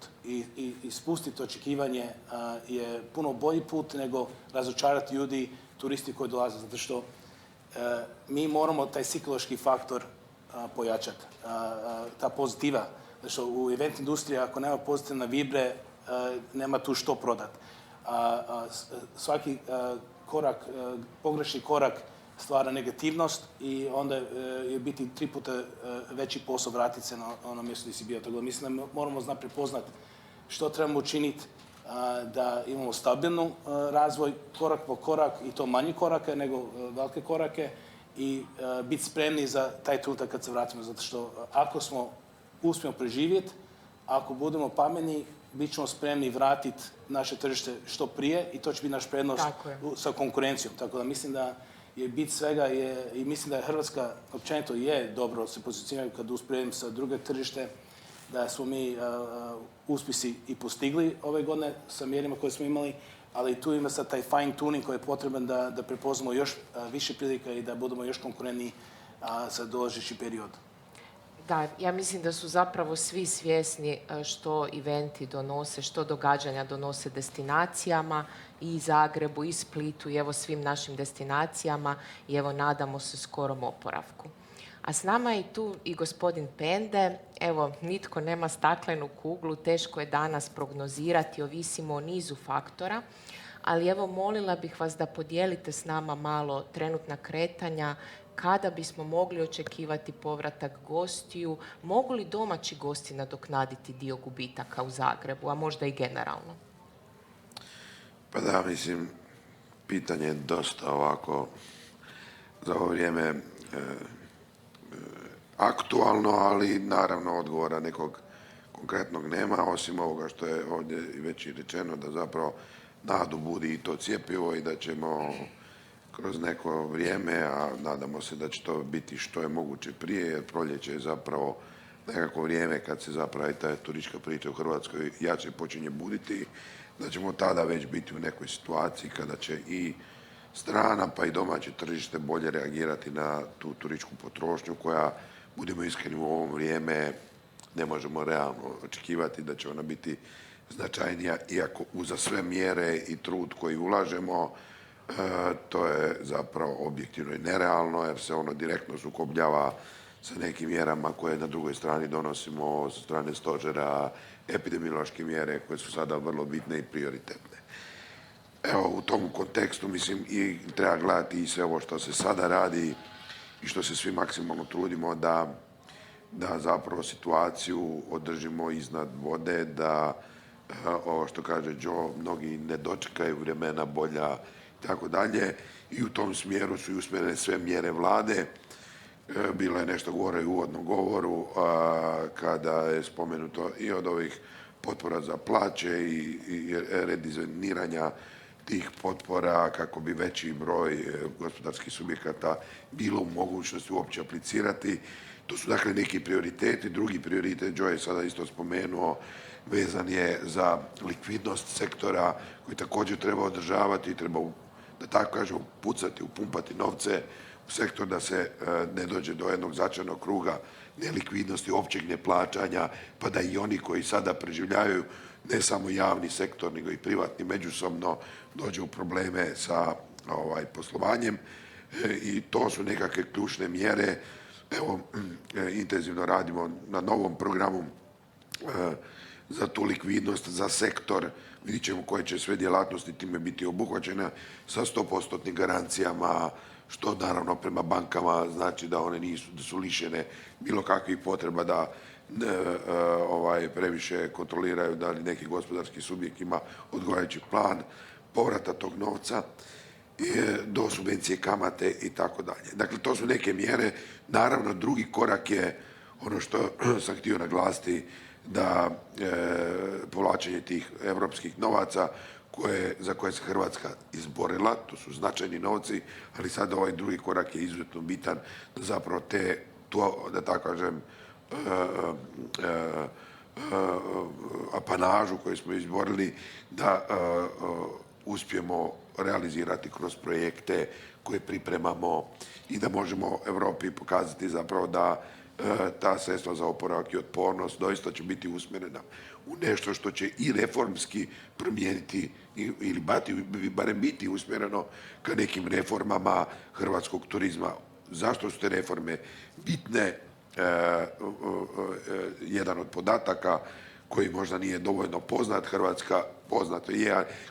i spustiti očekivanje je puno bolji put nego razočarati ljudi, turisti koji dolaze, zato što mi moramo taj psihološki faktor pojačati, ta pozitiva. Zato što u event industriji ako nema pozitivne vibre, nema tu što prodati. Svaki korak, pogrešni korak stvara negativnost i onda je biti 3 puta veći posao vratiti se na ono mjesto gdje si bio. Tako da mislim da moramo znati prepoznati što trebamo učiniti da imamo stabilnu razvoj korak po korak i to manji korake nego velike korake i biti spremni za taj trenutak kad se vratimo. Zato što ako uspijemo preživjeti, ako budemo pametni, bit ćemo spremni vratiti naše tržište što prije i to će biti naš prednost sa konkurencijom. Tako da mislim da je bit svega i mislim da je Hrvatska općenito je dobro se pozicionirati kad usporedim sa druge tržište, da smo mi uspjesi i postigli ove godine sa mjerima koje smo imali, ali tu ima sad taj fine tuning koji je potreban da prepoznamo još više prilika i da budemo još konkurentniji za dolazeći period. Da, ja mislim da su zapravo svi svjesni što eventi donose, što događanja donose destinacijama i Zagrebu i Splitu i evo svim našim destinacijama i evo nadamo se skorom oporavku. A s nama je tu i gospodin Pende. Evo, nitko nema staklenu kuglu, teško je danas prognozirati, ovisimo o nizu faktora, ali evo molila bih vas da podijelite s nama malo trenutna kretanja, kada bismo mogli očekivati povratak gostiju, mogu li domaći gosti nadoknaditi dio gubitaka u Zagrebu, a možda i generalno? Pa da, mislim, pitanje je dosta ovako za ovo vrijeme aktualno, ali naravno odgovora nekog konkretnog nema, osim ovoga što je ovdje već i rečeno, da zapravo nadu budi i to cjepivo i da ćemo kroz neko vrijeme, a nadamo se da će to biti što je moguće prije, jer proljeće je zapravo nekako vrijeme kad se zapravo i ta turistička priča u Hrvatskoj jače počinje buditi, da ćemo tada već biti u nekoj situaciji kada će i strana pa i domaće tržište bolje reagirati na tu turističku potrošnju koja, budemo iskreni, u ovo vrijeme ne možemo realno očekivati da će ona biti značajnija, iako uza sve mjere i trud koji ulažemo, to je zapravo objektivno i nerealno, jer se ono direktno sukobljava sa nekim mjerama koje na drugoj strani donosimo sa strane stožera, epidemiološke mjere koje su sada vrlo bitne i prioritetne. Evo, u tom kontekstu, mislim, i treba gledati i sve ovo što se sada radi i što se svi maksimalno trudimo da zapravo situaciju održimo iznad vode, da ovo što kaže Joe, mnogi ne dočekaju vremena bolja i tako dalje. I u tom smjeru su i usmjerene sve mjere vlade. Bilo je nešto govora i u uvodnom govoru kada je spomenuto i od ovih potpora za plaće i redizajniranja tih potpora kako bi veći broj gospodarskih subjekata bilo u mogućnosti uopće aplicirati. To su dakle neki prioriteti. Drugi prioritet, Joe je sada isto spomenuo, vezan je za likvidnost sektora koji također treba održavati i treba, da tako kažem, pucati, upumpati novce u sektor da se ne dođe do jednog začarnog kruga nelikvidnosti, općeg neplaćanja, pa da i oni koji sada preživljavaju ne samo javni sektor, nego i privatni međusobno dođe u probleme sa poslovanjem. I to su nekakve ključne mjere. Evo, intenzivno radimo na novom programu za tu likvidnost, za sektor. Vidit ćemo koje će sve djelatnosti time biti obuhvaćene sa 100% garancijama, što naravno prema bankama znači da one su lišene bilo kakvih potreba da previše kontroliraju da li neki gospodarski subjekt ima odgovarajući plan povrata tog novca do subvencije kamate i tako dalje. Dakle, to su neke mjere. Naravno, drugi korak je ono što sam htio naglasiti, da povlačenje tih evropskih novaca za koje se Hrvatska izborila, to su značajni novci, ali sada ovaj drugi korak je izuzetno bitan da zapravo da tako kažem, apanažu koju smo izborili, da uspijemo realizirati kroz projekte koje pripremamo i da možemo Europi pokazati zapravo da ta sredstva za oporavak i otpornost doista će biti usmjerena u nešto što će i reformski promijeniti ili barem biti usmjereno ka nekim reformama hrvatskog turizma. Zašto su te reforme bitne? Jedan od podataka koji možda nije dovoljno poznat,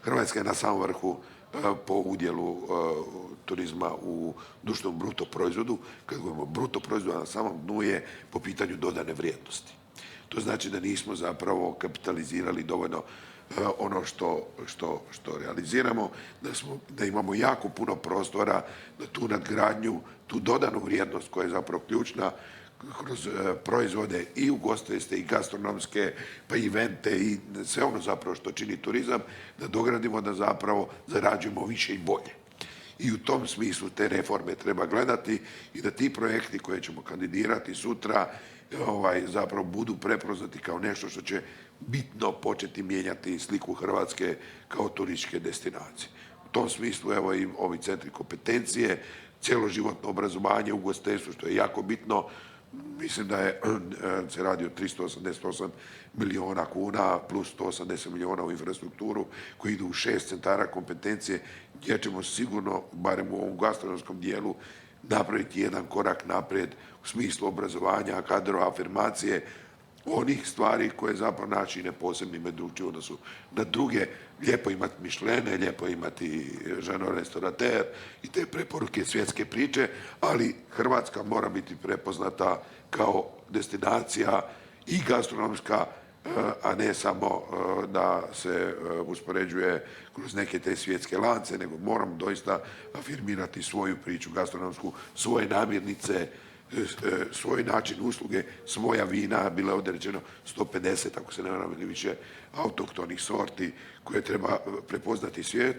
Hrvatska je na samom vrhu po udjelu turizma u društvenom bruto proizvodu. Kad govorimo bruto proizvoda, na samom dnu je po pitanju dodane vrijednosti. To znači da nismo zapravo kapitalizirali dovoljno ono što realiziramo, da imamo jako puno prostora da tu nadgradnju, tu dodanu vrijednost koja je zapravo ključna kroz proizvode i ugostiteljske i gastronomske, pa i evente i sve ono zapravo što čini turizam, da dogradimo, da zapravo zarađujemo više i bolje. I u tom smislu te reforme treba gledati i da ti projekti koje ćemo kandidirati sutra zapravo budu prepoznati kao nešto što će bitno početi mijenjati sliku Hrvatske kao turističke destinacije. U tom smislu evo i ovi centri kompetencije, cjeloživotno obrazovanje u ugostiteljstvu, što je jako bitno. Mislim da se radi o 388 milijuna kuna plus 180 milijuna u infrastrukturu koji idu u 6 centara kompetencije gdje ćemo sigurno, barem u ovom gastronomskom dijelu, napraviti jedan korak naprijed u smislu obrazovanja, kadrova, afirmacije, onih stvari koje zapravo načine posebnime drugčije u odnosu na druge. Lijepo imati Micheline, lijepo imati Jean Restaurateur i te preporuke svjetske priče, ali Hrvatska mora biti prepoznata kao destinacija i gastronomska, a ne samo da se uspoređuje kroz neke te svjetske lance, nego moramo doista afirmirati svoju priču gastronomsku, svoje namirnice, svoj način usluge, svoja vina, bilo je ovdje rečeno 150, ako se ne varam, ili više autohtonih sorti koje treba prepoznati svijet,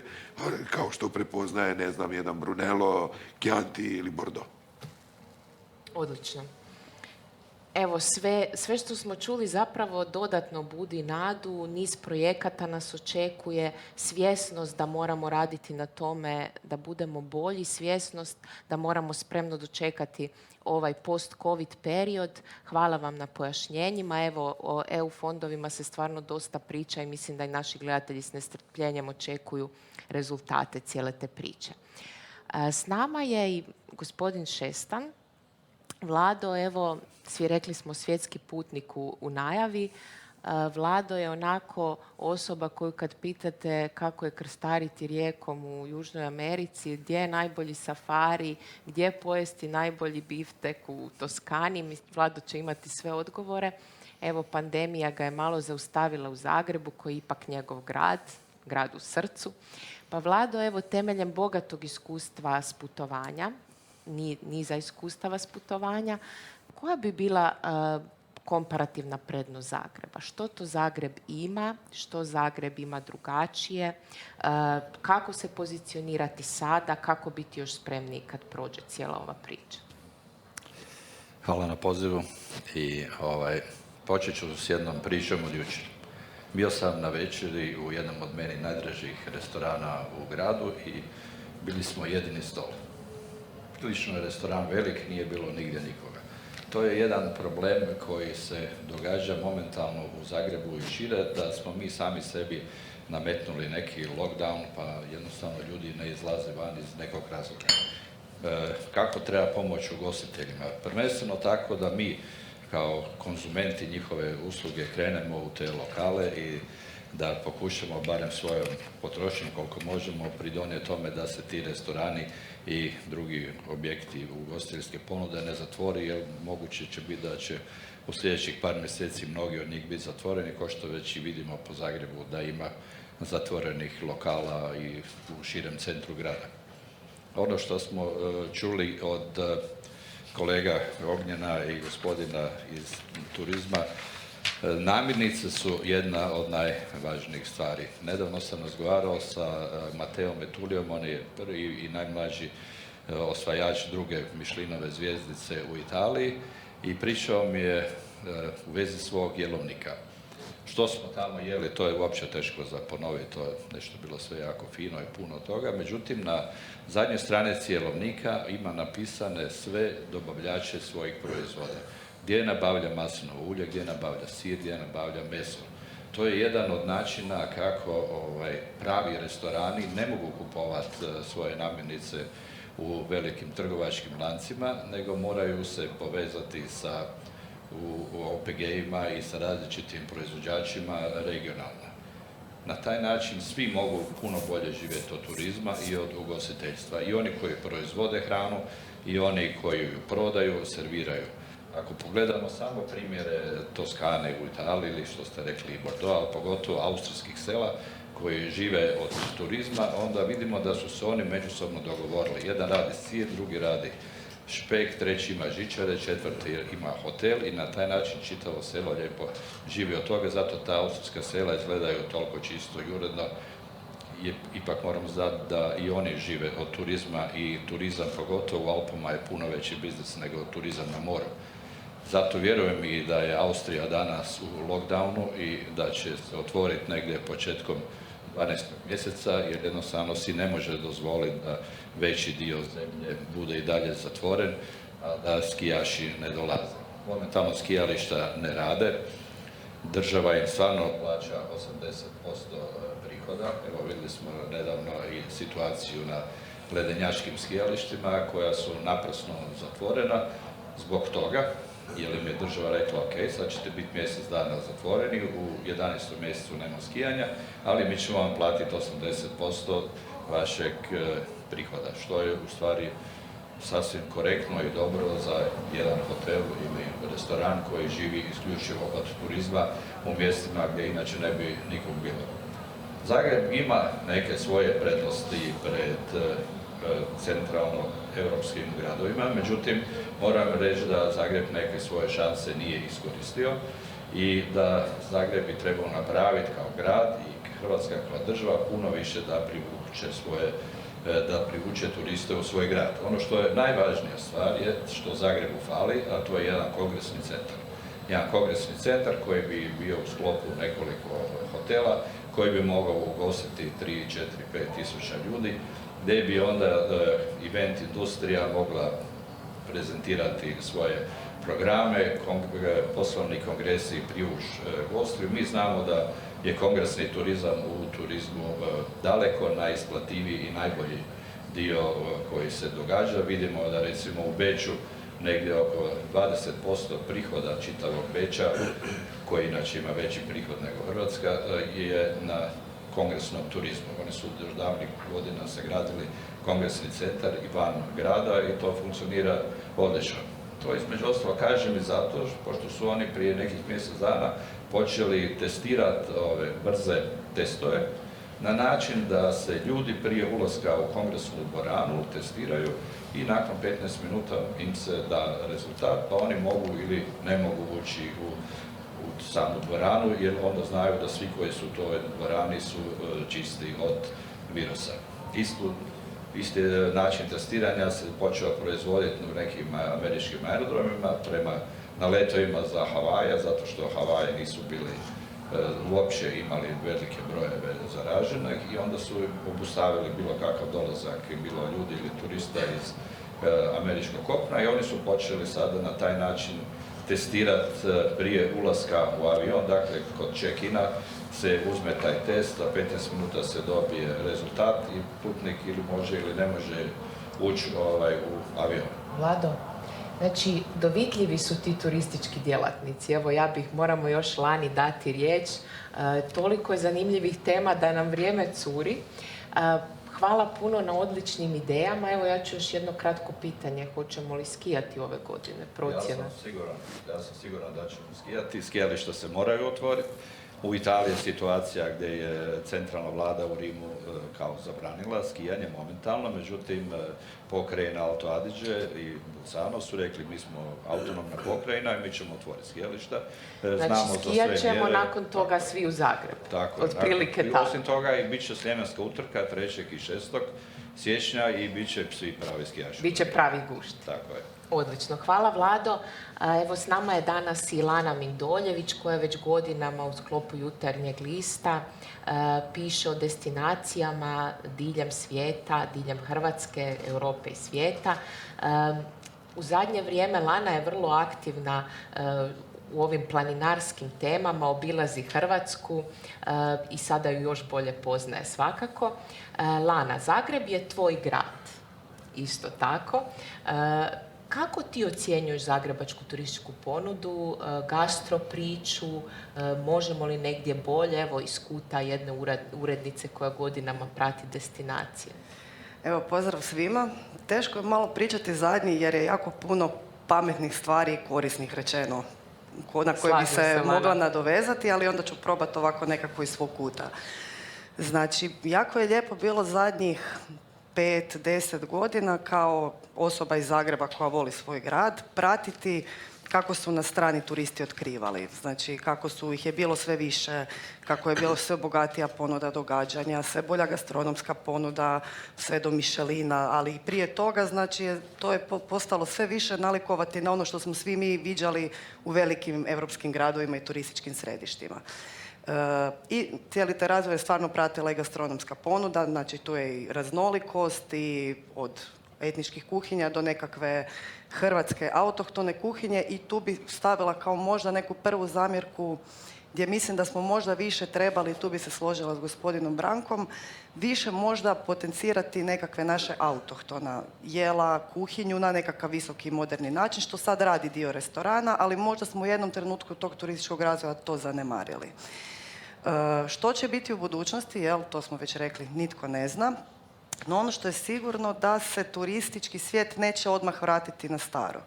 kao što prepoznaje, ne znam, jedan Brunello, Chianti ili Bordeaux. Odlično. Evo, sve što smo čuli zapravo dodatno budi nadu, niz projekata nas očekuje, svjesnost da moramo raditi na tome da budemo bolji, svjesnost da moramo spremno dočekati ovaj post-covid period. Hvala vam na pojašnjenjima. Evo, o EU fondovima se stvarno dosta priča i mislim da i naši gledatelji s nestrpljenjem očekuju rezultate cijele te priče. S nama je i gospodin Šestan. Vlado, evo, svi rekli smo svjetski putnik u najavi. Vlado je onako osoba koju kad pitate kako je krstariti rijekom u Južnoj Americi, gdje je najbolji safari, gdje pojesti najbolji biftek u Toskani, Vlado će imati sve odgovore. Evo, pandemija ga je malo zaustavila u Zagrebu, koji je ipak njegov grad u srcu. Pa Vlado, evo, temeljem bogatog iskustva s putovanja, niza iskustava s putovanja, koja bi bila komparativna prednost Zagreba? Što to Zagreb ima? Što Zagreb ima drugačije? Kako se pozicionirati sada? Kako biti još spremniji kad prođe cijela ova priča? Hvala na pozivu i počet ću s jednom pričom od jučer. Bio sam na večeri u jednom od meni najdražih restorana u gradu i bili smo jedini stol. Prilično je restoran velik, nije bilo nigdje nikoga. To je jedan problem koji se događa momentalno u Zagrebu i šire, da smo mi sami sebi nametnuli neki lockdown, pa jednostavno ljudi ne izlaze van iz nekog razloga. Kako treba pomoći ugostiteljima? Prvenstveno tako da mi kao konzumenti njihove usluge krenemo u te lokale i da pokušamo barem svojom potrošnjom koliko možemo pridonijeti tome da se ti restorani i drugi objekti ugostiteljske ponude ne zatvori, jer moguće će biti da će u sljedećih par mjeseci mnogi od njih biti zatvoreni, kao što već i vidimo po Zagrebu da ima zatvorenih lokala i u širem centru grada. Ono što smo čuli od kolega Ognjena i gospodina iz turizma, namirnice su jedna od najvažnijih stvari. Nedavno sam razgovarao sa Mateom Metulijom, on je prvi i najmlađi osvajač druge Michelinove zvjezdice u Italiji i pričao mi je u vezi svog jelovnika. Što smo tamo jeli, to je uopće teško za ponoviti, to je nešto bilo sve jako fino i puno toga. Međutim, na zadnjoj stranici jelovnika ima napisane sve dobavljače svojih proizvoda. Gdje nabavlja maslinovo ulje, gdje nabavlja sir, gdje nabavlja meso. To je jedan od načina kako pravi restorani ne mogu kupovati svoje namirnice u velikim trgovačkim lancima, nego moraju se povezati sa u OPG-ima i sa različitim proizvođačima regionalno. Na taj način svi mogu puno bolje živjeti od turizma i od ugostiteljstva. I oni koji proizvode hranu i oni koji ju prodaju, serviraju. Ako pogledamo samo primjere Toskane u Italiji ili što ste rekli Bordeaux, ali pogotovo austrijskih sela koji žive od turizma, onda vidimo da su se oni međusobno dogovorili. Jedan radi sir, drugi radi špek, treći ima žičare, četvrti ima hotel i na taj način čitavo selo lijepo živi od toga, zato ta austrijska sela izgledaju toliko čisto i uredno. Ipak moram znati da i oni žive od turizma i turizam pogotovo u Alpama je puno veći biznis nego turizam na moru. Zato vjerujem i da je Austrija danas u lockdownu i da će se otvoriti negdje početkom 12. mjeseca, jer jednostavno si ne može dozvoliti da veći dio zemlje bude i dalje zatvoren, a da skijaši ne dolaze. momentalno skijališta ne rade. Država im stvarno plaća 80% prihoda. Evo vidjeli smo nedavno i situaciju na ledenjačkim skijalištima koja su naprasno zatvorena zbog toga, jer im je država rekla ok, sad ćete biti mjesec dana zatvoreni, u 11. mjesecu nema skijanja, ali mi ćemo vam platiti 80% vašeg prihoda, što je u stvari sasvim korektno i dobro za jedan hotel ili restoran koji živi isključivo od turizma u mjestima gdje inače ne bi nikog bilo. Zagreb ima neke svoje prednosti pred centralno europskim gradovima, međutim moram reći da Zagreb neke svoje šanse nije iskoristio i da Zagreb bi trebao napraviti kao grad i Hrvatska kao država puno više da privuče turiste u svoj grad. Ono što je najvažnija stvar je što Zagrebu fali, a to je jedan kongresni centar. Jedan kongresni centar koji bi bio u sklopu nekoliko hotela, koji bi mogao ugostiti 3, 4, 5 tisuća ljudi, gdje bi onda event industrija mogla prezentirati svoje programe, poslovni kongresi priuž gostiju. Mi znamo da je kongresni turizam u turizmu daleko najisplativiji i najbolji dio koji se događa. Vidimo da recimo u Beču negdje oko 20% prihoda čitavog Beča, koji inače ima veći prihod nego Hrvatska, je na kongresnom turizmu. Oni su još davnih godina sagradili kongresni centar i van grada i to funkcionira odlično. To između ostalo kažem i zato, pošto su oni prije nekih mjesec dana počeli testirati ove brze testove, na način da se ljudi prije ulaska u kongresnu dvoranu testiraju i nakon 15 minuta im se da rezultat, pa oni mogu ili ne mogu ući u samu dvoranu, jer onda znaju da svi koji su u toj dvorani su čisti od virusa. Isti način testiranja se počeo proizvoditi u nekim američkim aerodromima na letovima za Havaje, zato što Havaje nisu bili uopće imali velike brojeve zaraženih i onda su obustavili bilo kakav dolazak, bilo ljudi ili turista iz američkog kopna i oni su počeli sada na taj način testirati prije ulaska u avion, dakle kod check-ina se uzme taj test, a 15 minuta se dobije rezultat i putnik ili može ili ne može ući u avion. Vlado, znači dovitljivi su ti turistički djelatnici. Evo moramo još Lani dati riječ. Toliko je zanimljivih tema da nam vrijeme curi. Hvala puno na odličnim idejama. Evo ja ću još jedno kratko pitanje. Hoćemo li skijati ove godine? Procjena. Ja sam siguran da ćemo skijati. Skijališta se moraju otvoriti. U Italiji je situacija gdje je centralna vlada u Rimu kao zabranila skijanje momentalno, međutim pokrajina Alto Adige i Bolzano su rekli mi smo autonomna pokrajina i mi ćemo otvoriti skijališta. Znači skijat ćemo nakon toga svi u Zagreb. Tako, otprilike tako. Osim toga i bit će sljemenska utrka 3. i 6. siječnja i bit će svi pravi skijaši. Biće pravi gušt. Tako je. Odlično. Hvala Vlado. Evo s nama je danas i Lana Mindoljević koja već godinama u sklopu Jutarnjeg lista piše o destinacijama diljem svijeta, diljem Hrvatske, Europe i svijeta. U zadnje vrijeme Lana je vrlo aktivna u ovim planinarskim temama, obilazi Hrvatsku i sada ju još bolje poznaje svakako. Lana, Zagreb je tvoj grad, isto tako. Kako ti ocjenjuješ zagrebačku turističku ponudu, gastro priču, možemo li negdje bolje, evo iz kuta jedne urednice koja godinama prati destinacije? Evo, pozdrav svima. Teško je malo pričati zadnji jer je jako puno pametnih stvari i korisnih rečeno na koje bi se mogla nadovezati, ali onda ću probati ovako nekako iz svog kuta. Znači, jako je lijepo bilo zadnjih 5-10 godina kao osoba iz Zagreba koja voli svoj grad, pratiti kako su na strani turisti otkrivali. Znači, kako su ih je bilo sve više, kako je bilo sve bogatija ponuda događanja, sve bolja gastronomska ponuda, sve do Michelina, ali i prije toga, znači, to je postalo sve više nalikovati na ono što smo svi mi viđali u velikim europskim gradovima i turističkim središtima. I cijeli taj razvoj je stvarno pratila i gastronomska ponuda, znači tu je i raznolikost i od etničkih kuhinja do nekakve hrvatske autohtone kuhinje i tu bi stavila kao možda neku prvu zamjerku gdje mislim da smo možda više trebali, tu bi se složila s gospodinom Brankom, više možda potencirati nekakve naše autohtona jela, kuhinju na nekakav visoki moderni način, što sad radi dio restorana, ali možda smo u jednom trenutku tog turističkog razvoja to zanemarili. Što će biti u budućnosti, jel, to smo već rekli, nitko ne zna. No ono što je sigurno da se turistički svijet neće odmah vratiti na staro.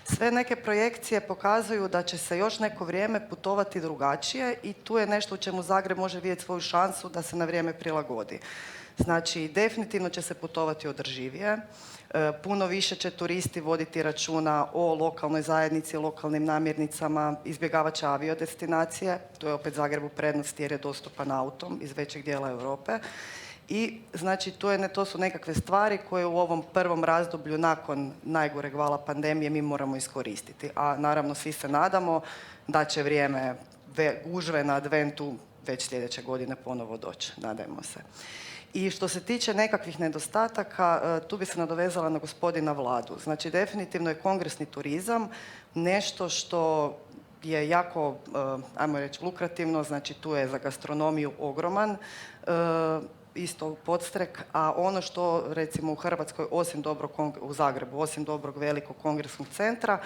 Sve neke projekcije pokazuju da će se još neko vrijeme putovati drugačije i tu je nešto u čemu Zagreb može vidjeti svoju šansu da se na vrijeme prilagodi. Znači, definitivno će se putovati održivije, puno više će turisti voditi računa o lokalnoj zajednici, lokalnim namirnicama, izbjegavat će aviodestinacije, to je opet Zagrebu prednost jer je dostupan autom iz većeg dijela Europe. I znači to su nekakve stvari koje u ovom prvom razdoblju nakon najgoreg vala pandemije mi moramo iskoristiti. A naravno svi se nadamo da će vrijeme gužve na adventu već sljedeće godine ponovo doći. Nadajmo se. I što se tiče nekakvih nedostataka, tu bi se nadovezala na gospodina Vladu. Znači definitivno je kongresni turizam nešto što je jako, ajmo reći, lukrativno, znači tu je za gastronomiju ogroman isto podstrek, a ono što recimo u Hrvatskoj, u Zagrebu, osim dobrog velikog kongresnog centra,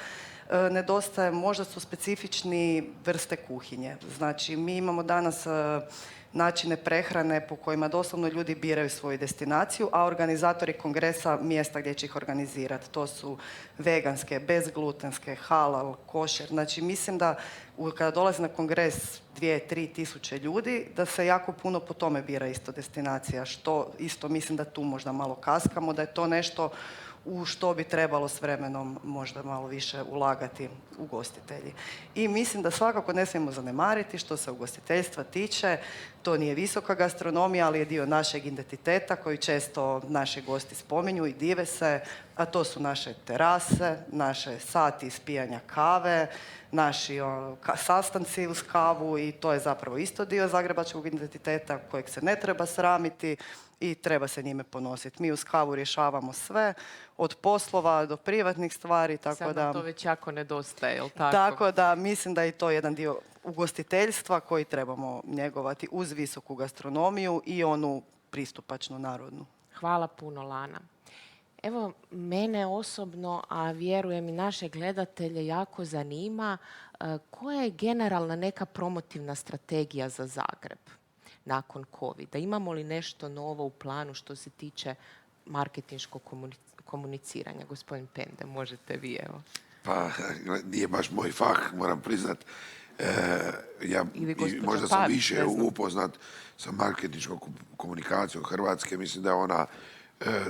nedostaje, možda su specifični vrste kuhinje. Znači mi imamo danas načine prehrane po kojima doslovno ljudi biraju svoju destinaciju, a organizatori kongresa mjesta gdje će ih organizirati. To su veganske, bezglutenske, halal, košer. Znači mislim da kada dolazi na kongres 2-3 tisuće ljudi, da se jako puno po tome bira isto destinacija, što isto mislim da tu možda malo kaskamo, da je to nešto u što bi trebalo s vremenom možda malo više ulagati ugostitelji. I mislim da svakako ne smijemo zanemariti što se ugostiteljstva tiče, to nije visoka gastronomija, ali je dio našeg identiteta koji često naši gosti spominju i dive se, a to su naše terase, naše sati ispijanja kave, naši sastanci uz kavu i to je zapravo isto dio zagrebačkog identiteta kojeg se ne treba sramiti i treba se njime ponositi. Mi uz kavu rješavamo sve, od poslova do privatnih stvari, tako sad da... Sad to već jako nedostaje, jel tako? Tako da mislim da je to jedan dio ugostiteljstva koji trebamo njegovati uz visoku gastronomiju i onu pristupačnu narodnu. Hvala puno, Lana. Evo, mene osobno, a vjerujem i naše gledatelje, jako zanima koja je generalna neka promotivna strategija za Zagreb nakon covida. Imamo li nešto novo u planu što se tiče marketinškog komuniciranja? Gospodin Pende, možete vi, evo. Pa, nije baš moj fah, moram priznat. Možda sam više upoznat sa marketinškom komunikacijom Hrvatske. Mislim da je ona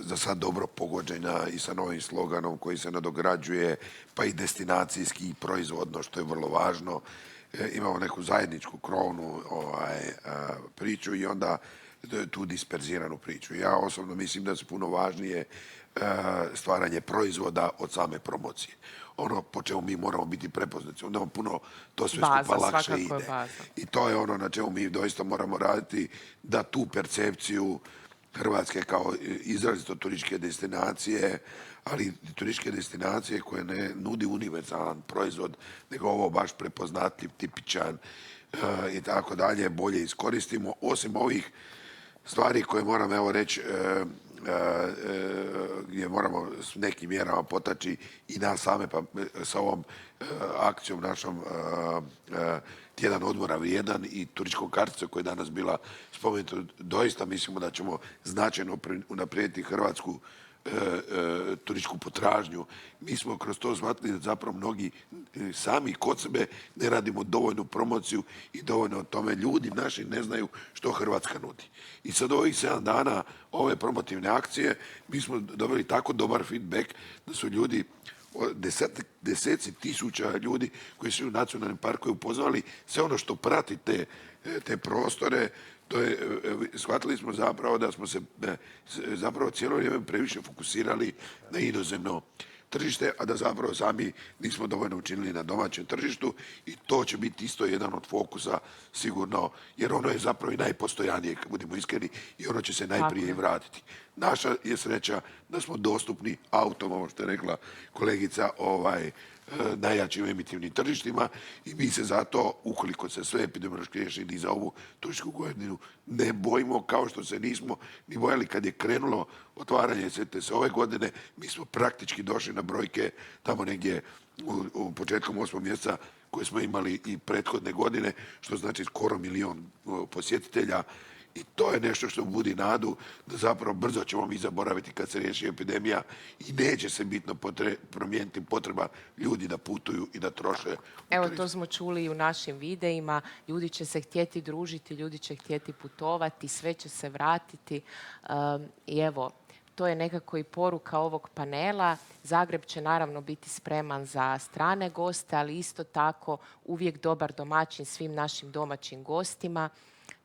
za sad dobro pogođena i sa novim sloganom koji se nadograđuje, pa i destinacijski i proizvodno, što je vrlo važno. Imamo neku zajedničku krovnu priču i onda tu disperziranu priču. Ja osobno mislim da su puno važnije stvaranje proizvoda od same promocije. Ono po čemu mi moramo biti prepoznati, onda puno to sve skupa lakše ide. I to je ono na čemu mi doista moramo raditi, da tu percepciju Hrvatske kao izrazito turističke destinacije, ali turističke destinacije koje ne nudi univerzalan proizvod, nego ovo baš prepoznatljiv, tipičan i tako dalje, bolje iskoristimo. Osim ovih stvari koje moram evo reći, gdje moramo s nekim mjerama potaći i nas same, pa sa ovom akcijom našom tjedan odmora vrijedan i turističkom karticom koja je danas bila spomenuta, doista mislimo da ćemo značajno unaprijediti hrvatsku turističku potražnju. Mi smo kroz to shvatili da zapravo mnogi sami kod sebe ne radimo dovoljnu promociju i dovoljno o tome. Ljudi naši ne znaju što Hrvatska nudi. I sad ovih 7 dana ove promotivne akcije mi smo dobili tako dobar feedback da su ljudi, deseci tisuća ljudi koji su u nacionalnim parkovima upoznali sve ono što prati te prostore. Shvatili smo zapravo da smo se zapravo cijelo vrijeme previše fokusirali na inozemno tržište, a da zapravo sami nismo dovoljno učinili na domaćem tržištu i to će biti isto jedan od fokusa sigurno, jer ono je zapravo i najpostojanije, kad budemo iskreni, i ono će se najprije i vratiti. Naša je sreća da smo dostupni autom, ovo što je rekla kolegica, najjačim emitivnim tržištima i mi se zato, ukoliko se sve epidemiološki riješi ni za ovu turističku godinu, ne bojimo kao što se nismo ni bojali kad je krenulo otvaranje se ove godine. Mi smo praktički došli na brojke tamo negdje u početkom 8. mjeseca koje smo imali i prethodne godine, što znači skoro 1 milion posjetitelja. I to je nešto što budi nadu da zapravo brzo ćemo mi zaboraviti kad se riješi epidemija i neće se bitno promijeniti potreba ljudi da putuju i da troše. Evo, to smo čuli i u našim videima. Ljudi će se htjeti družiti, ljudi će htjeti putovati, sve će se vratiti. I evo, to je nekako i poruka ovog panela. Zagreb će naravno biti spreman za strane goste, ali isto tako uvijek dobar domaćin svim našim domaćim gostima.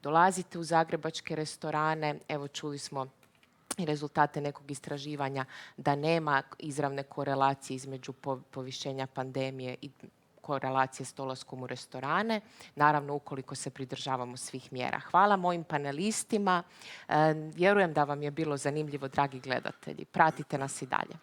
Dolazite u zagrebačke restorane, evo čuli smo i rezultate nekog istraživanja da nema izravne korelacije između povišenja pandemije i korelacije s dolaskom u restorane, naravno ukoliko se pridržavamo svih mjera. Hvala mojim panelistima, vjerujem da vam je bilo zanimljivo, dragi gledatelji. Pratite nas i dalje.